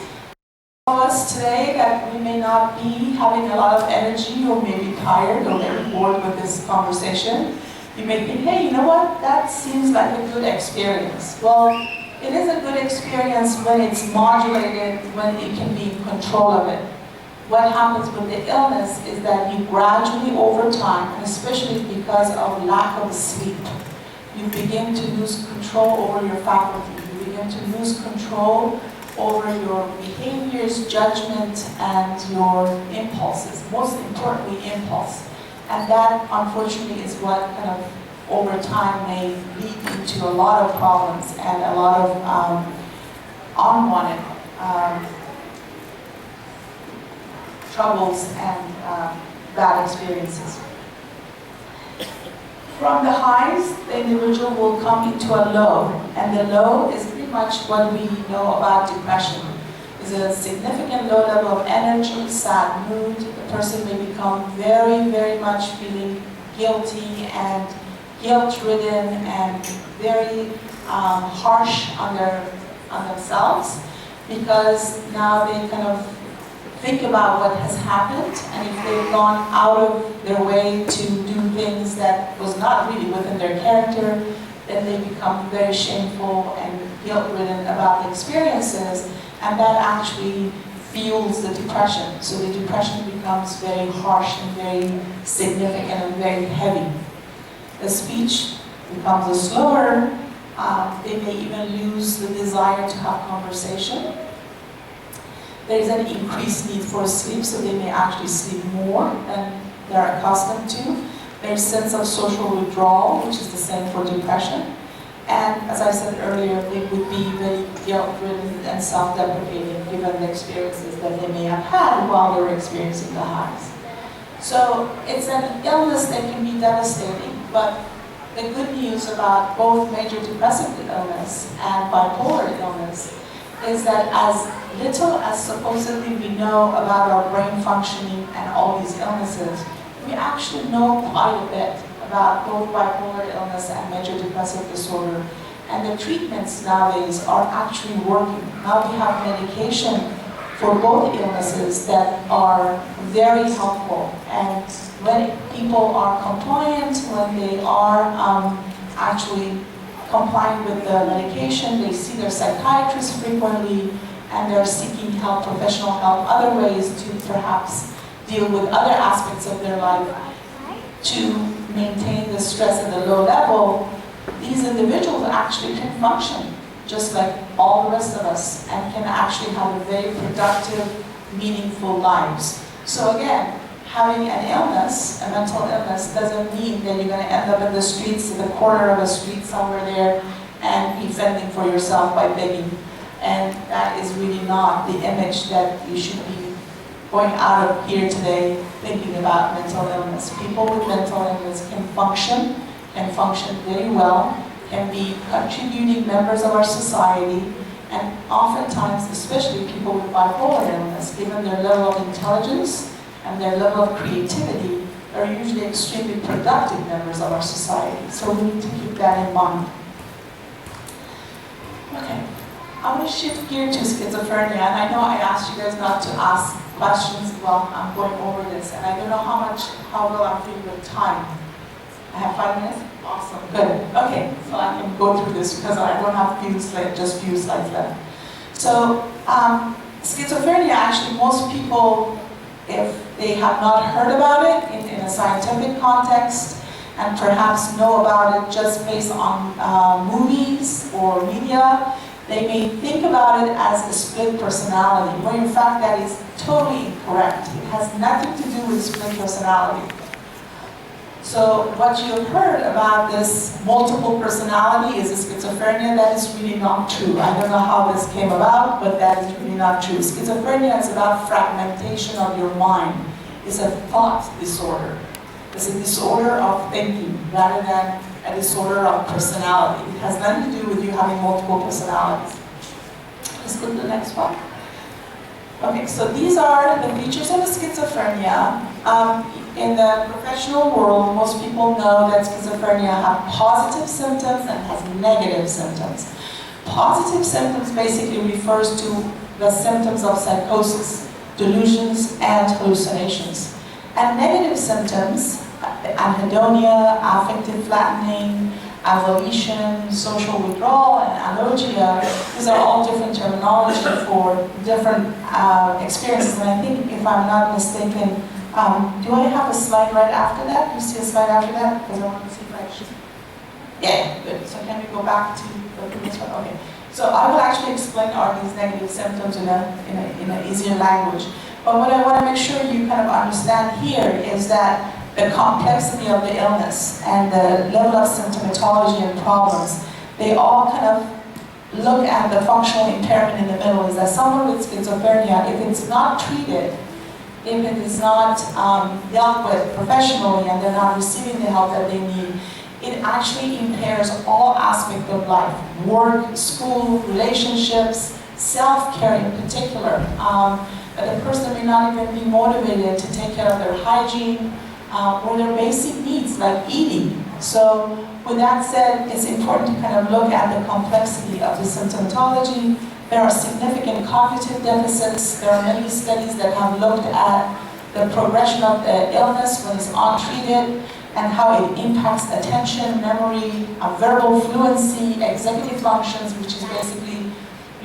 show us today that we may not be having a lot of energy, or maybe tired, or maybe bored with this conversation. You may think, hey, you know what, that seems like a good experience. Well, it is a good experience when it's modulated, when it can be in control of it. What happens with the illness is that you gradually over time, and especially because of lack of sleep, you begin to lose control over your faculty. You begin to lose control over your behaviors, judgment, and your impulses, most importantly impulse. And that, unfortunately, is what kind of over time may lead into a lot of problems and a lot of unwanted troubles and bad experiences. From the highs, the individual will come into a low, and the low is pretty much what we know about depression. It's a significant low level of energy, sad mood. The person may become very, very much feeling guilty and guilt-ridden and very harsh on themselves, because now they kind of think about what has happened, and if they've gone out of their way to do things that was not really within their character, then they become very shameful and guilt-ridden about the experiences, and that actually fuels the depression. So the depression becomes very harsh and very significant and very heavy. The speech becomes slower. They may even lose the desire to have conversation. There is an increased need for sleep, so they may actually sleep more than they're accustomed to. There's a sense of social withdrawal, which is the same for depression. And as I said earlier, they would be very guilt-ridden and self-deprecating given the experiences that they may have had while they were experiencing the highs. So it's an illness that can be devastating, but the good news about both major depressive illness and bipolar illness is that as little as supposedly we know about our brain functioning and all these illnesses, we actually know quite a bit about both bipolar illness and major depressive disorder. And the treatments nowadays are actually working. Now we have medication for both illnesses that are very helpful. And when people are compliant, when they are actually complying with the medication, they see their psychiatrist frequently, and they're seeking help, professional help, other ways to perhaps deal with other aspects of their life to maintain the stress at the low level. These individuals actually can function just like all the rest of us and can actually have a very productive, meaningful lives. So again, having an illness, a mental illness, doesn't mean that you're going to end up in the streets, in the corner of a street somewhere there, and be fending for yourself by begging. And that is really not the image that you should be going out of here today thinking about mental illness. People with mental illness can function very well, can be contributing members of our society, and oftentimes, especially people with bipolar illness, given their level of intelligence and their level of creativity, are usually extremely productive members of our society. So we need to keep that in mind. Okay, I want to shift gear to schizophrenia, and I know I asked you guys not to ask questions while I'm going over this, and I don't know how well I'm feeling with time. I have 5 minutes? Awesome, good. Okay, so I can go through this because I don't have just few slides left. So, schizophrenia, actually, most people, if they have not heard about it in a scientific context, and perhaps know about it just based on movies or media, they may think about it as a split personality, when in fact that is totally incorrect. It has nothing to do with split personality. So what you have heard about this multiple personality is a schizophrenia. That is really not true. I don't know how this came about, but that is really not true. Schizophrenia is about fragmentation of your mind. It's a thought disorder. It's a disorder of thinking rather than a disorder of personality. It has nothing to do with you having multiple personalities. Let's go to the next one. Okay, so these are the features of schizophrenia. In the professional world, most people know that schizophrenia have positive symptoms and has negative symptoms. Positive symptoms basically refers to the symptoms of psychosis, delusions, and hallucinations. And negative symptoms, anhedonia, affective flattening, avolition, social withdrawal, and alogia, these are all different terminology for different experiences. And I think, if I'm not mistaken, do I have a slide right after that? You see a slide after that? Because I want to see if I should. Yeah, good. So can we go back to the previous one? Okay. So I will actually explain all these negative symptoms in an easier language. But what I want to make sure you kind of understand here is that the complexity of the illness and the level of symptomatology and problems, they all kind of look at the functional impairment in the middle. Is that someone with schizophrenia, if it's not treated, if it is not dealt with professionally and they're not receiving the help that they need, it actually impairs all aspects of life. Work, school, relationships, self-care in particular. The person may not even be motivated to take care of their hygiene or their basic needs like eating. So with that said, it's important to kind of look at the complexity of the symptomatology. There are significant cognitive deficits. There are many studies that have looked at the progression of the illness when it's untreated and how it impacts attention, memory, verbal fluency, executive functions, which is basically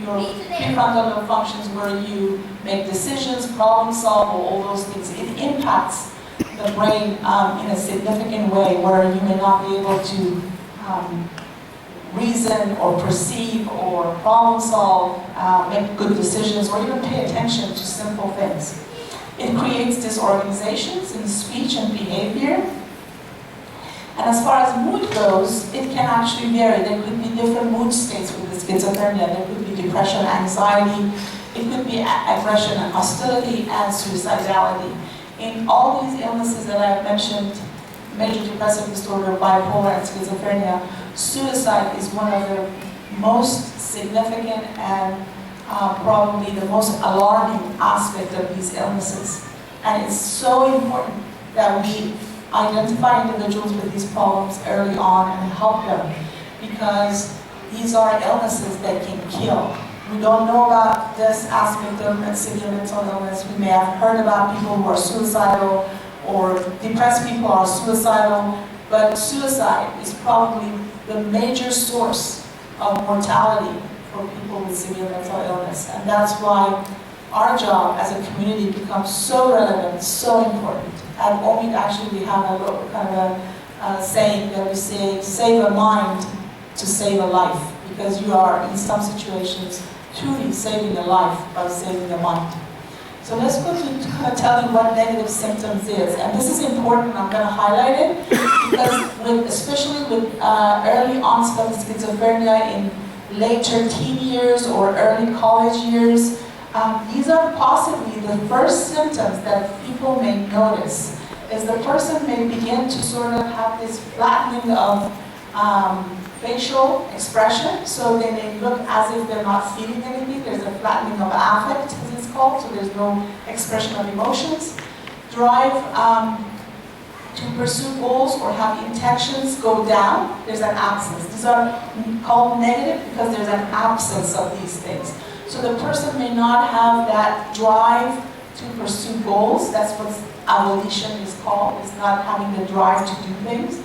your prefrontal lobe functions where you make decisions, problem solve, all those things. It impacts the brain in a significant way where you may not be able to reason or perceive or problem solve, make good decisions, or even pay attention to simple things. It creates disorganizations in speech and behavior. And as far as mood goes, it can actually vary. There could be different mood states with the schizophrenia. There could be depression, anxiety. It could be aggression and hostility and suicidality. In all these illnesses that I've mentioned, major depressive disorder, bipolar, and schizophrenia, suicide is one of the most significant and probably the most alarming aspect of these illnesses. And it's so important that we identify individuals with these problems early on and help them, because these are illnesses that can kill. We don't know about this aspect of severe mental illness. We may have heard about people who are suicidal, or depressed people are suicidal, but suicide is probably the major source of mortality for people with severe mental illness. And that's why our job as a community becomes so relevant, so important. At OMID, actually, we have a kind of a saying that we say, save a mind to save a life, because you are, in some situations, truly saving a life by saving a mind. So let's go to kind of telling what negative symptoms is. And this is important, I'm going to highlight it, because especially with early onset of schizophrenia in later teen years or early college years, these are possibly the first symptoms that people may notice. Is the person may begin to sort of have this flattening of facial expression, so they may look as if they're not feeling anything. There's a flattening of affect, as it's called, so there's no expression of emotions. Drive to pursue goals or have intentions go down. There's an absence. These are called negative because there's an absence of these things. So the person may not have that drive to pursue goals. That's what avolition is called. It's not having the drive to do things.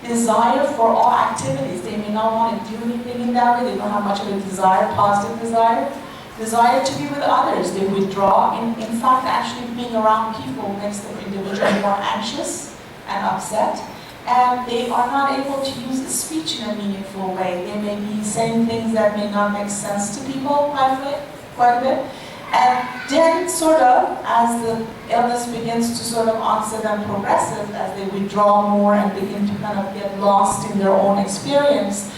Desire for all activities. They may not want to do anything in that way. They don't have much of a desire, positive desire. Desire to be with others. They withdraw. In fact, actually being around people makes the individual more anxious and upset. And they are not able to use speech in a meaningful way. They may be saying things that may not make sense to people quite a bit. And then sort of, as the illness begins to sort of onset and progressive, as they withdraw more and begin to kind of get lost in their own experience,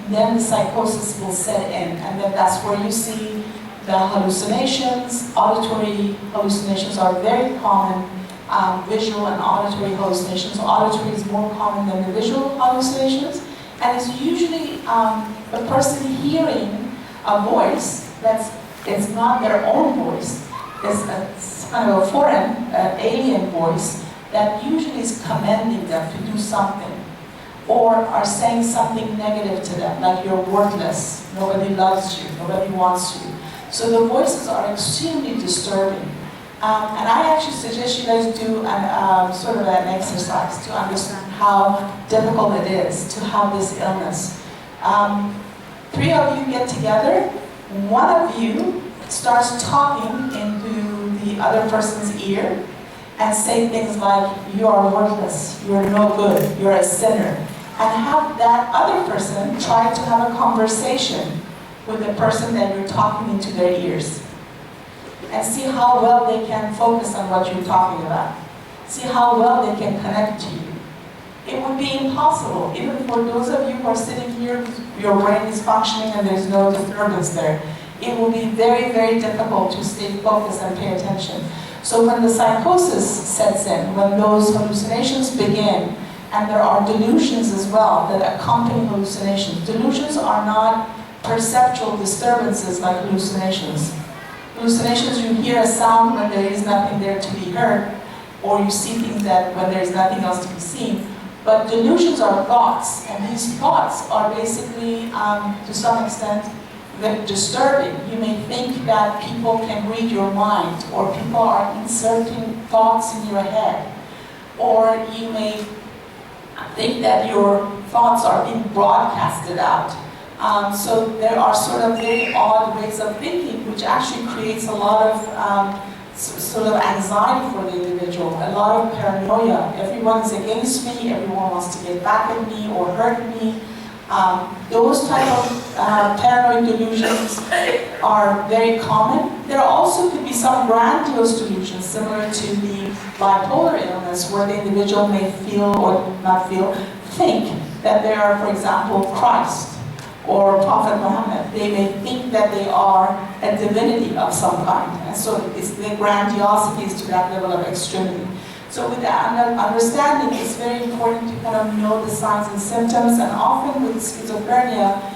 then the psychosis will set in. And then that's where you see the hallucinations. Auditory hallucinations are very common. Visual and auditory hallucinations. Auditory is more common than the visual hallucinations. And it's usually a person hearing a voice it's not their own voice. It's kind of a foreign, alien voice that usually is commanding them to do something, or are saying something negative to them, like you're worthless, nobody loves you, nobody wants you. So the voices are extremely disturbing. And I actually suggest you guys do sort of an exercise to understand how difficult it is to have this illness. 3 of you get together. One of you starts talking into the other person's ear and say things like, you are worthless, you're no good, you're a sinner. And have that other person try to have a conversation with the person that you're talking into their ears. And see how well they can focus on what you're talking about. See how well they can connect to you. It would be impossible, even for those of you who are sitting here, your brain is functioning and there's no disturbance there. It will be very, very difficult to stay focused and pay attention. So when the psychosis sets in, when those hallucinations begin, and there are delusions as well that accompany hallucinations. Delusions are not perceptual disturbances like hallucinations. Hallucinations, you hear a sound when there is nothing there to be heard, or you see things that when there is nothing else to be seen. But delusions are thoughts, and these thoughts are basically, to some extent, very disturbing. You may think that people can read your mind, or people are inserting thoughts in your head, or you may think that your thoughts are being broadcasted out. So there are sort of very odd ways of thinking, which actually creates a lot of sort of anxiety for the individual, a lot of paranoia. Everyone is against me, everyone wants to get back at me or hurt me. Those type of paranoid delusions are very common. There also could be some grandiose delusions similar to the bipolar illness, where the individual may feel or not feel, think that they are, for example, Christ or Prophet Muhammad. They may think that they are a divinity of some kind. And so the grandiosity is to that level of extremity. So with that understanding, it's very important to kind of know the signs and symptoms. And often with schizophrenia,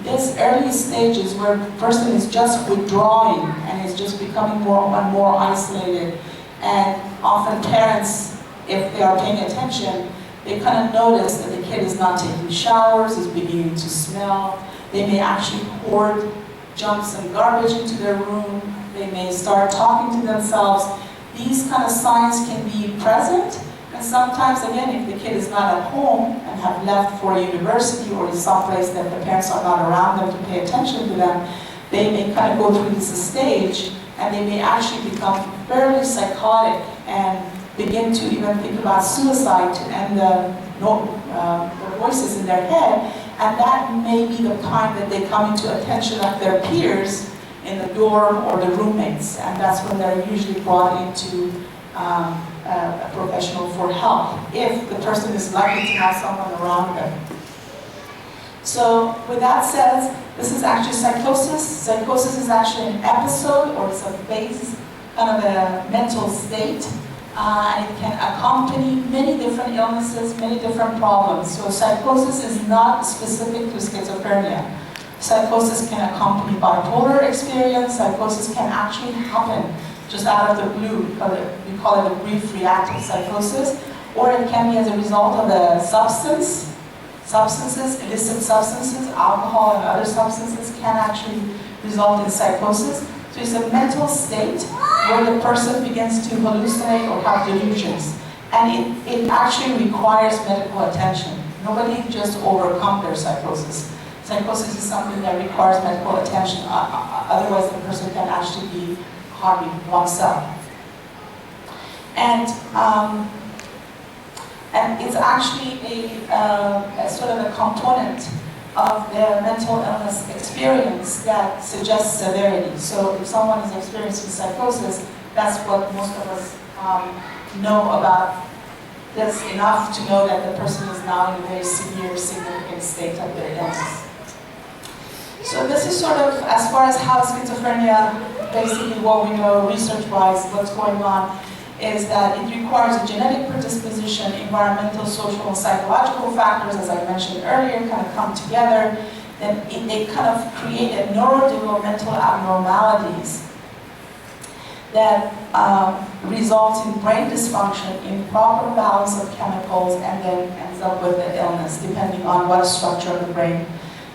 this early stages where the person is just withdrawing and is just becoming more and more isolated. And often parents, if they are paying attention, they kind of notice that the kid is not taking showers, is beginning to smell. They may actually hoard junk and garbage into their room. They may start talking to themselves. These kind of signs can be present. And sometimes, again, if the kid is not at home and have left for university or is someplace that the parents are not around them to pay attention to them, they may kind of go through this stage and they may actually become fairly psychotic and begin to even think about suicide to end the voices in their head, and that may be the time that they come into attention of their peers in the dorm or the roommates, and that's when they're usually brought into a professional for help if the person is lucky to have someone around them. So with that said, this is actually psychosis. Psychosis is actually an episode, or it's a phase, kind of a mental state. And it can accompany many different illnesses, many different problems. So psychosis is not specific to schizophrenia. Psychosis can accompany bipolar experience. Psychosis can actually happen just out of the blue. We call it a brief reactive psychosis. Or it can be as a result of a substances, illicit substances, alcohol and other substances can actually result in psychosis. So it's a mental state where the person begins to hallucinate or have delusions. And it actually requires medical attention. Nobody just overcomes their psychosis. Psychosis is something that requires medical attention. Otherwise, the person can actually be harming oneself. And it's actually a sort of a component of the mental illness experience that suggests severity. So if someone is experiencing psychosis, that's what most of us know about this enough to know that the person is now in a very severe, significant state of their illness. So this is sort of, as far as how schizophrenia, basically what we know research-wise, what's going on, is that it requires a genetic predisposition, environmental, social, and psychological factors, as I mentioned earlier, kind of come together. Then they kind of create a neurodevelopmental abnormalities that results in brain dysfunction, improper balance of chemicals, and then ends up with the illness, depending on what structure of the brain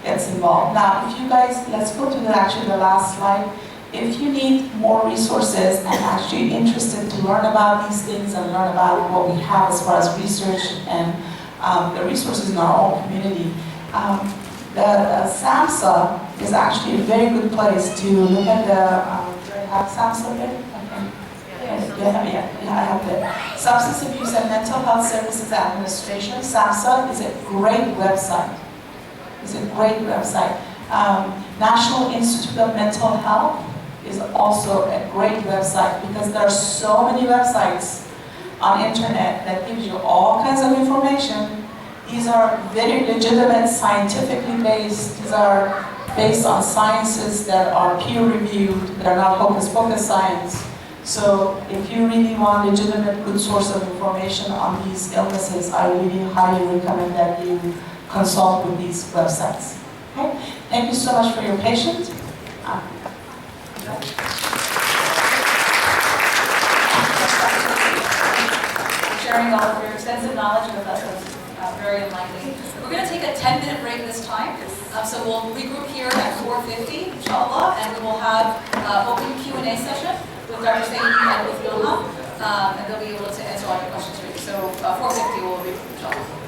gets involved. Now, if you guys, let's go to the last slide. If you need more resources and actually interested to learn about these things and learn about what we have as far as research and the resources in our own community, the SAMHSA is actually a very good place to look at the, do I have SAMHSA there? Okay. Yeah, I have the Substance Abuse and Mental Health Services Administration. SAMHSA is a great website. It's a great website. National Institute of Mental Health is also a great website because there are so many websites on internet that gives you all kinds of information. These are very legitimate, scientifically based. These are based on sciences that are peer-reviewed, that are not hocus-pocus science. So if you really want a legitimate, good source of information on these illnesses, I really highly recommend that you consult with these websites. Okay? Thank you so much for your patience. Sharing all of your extensive knowledge with us. That's very enlightening. We're going to take a 10-minute break this time. So we'll regroup here at 4:50, inshallah, and we will have open Q&A session with Dr. Sayyedi and with Ilham, and they'll be able to answer all your questions for you. So 4:50 we'll regroup, inshallah.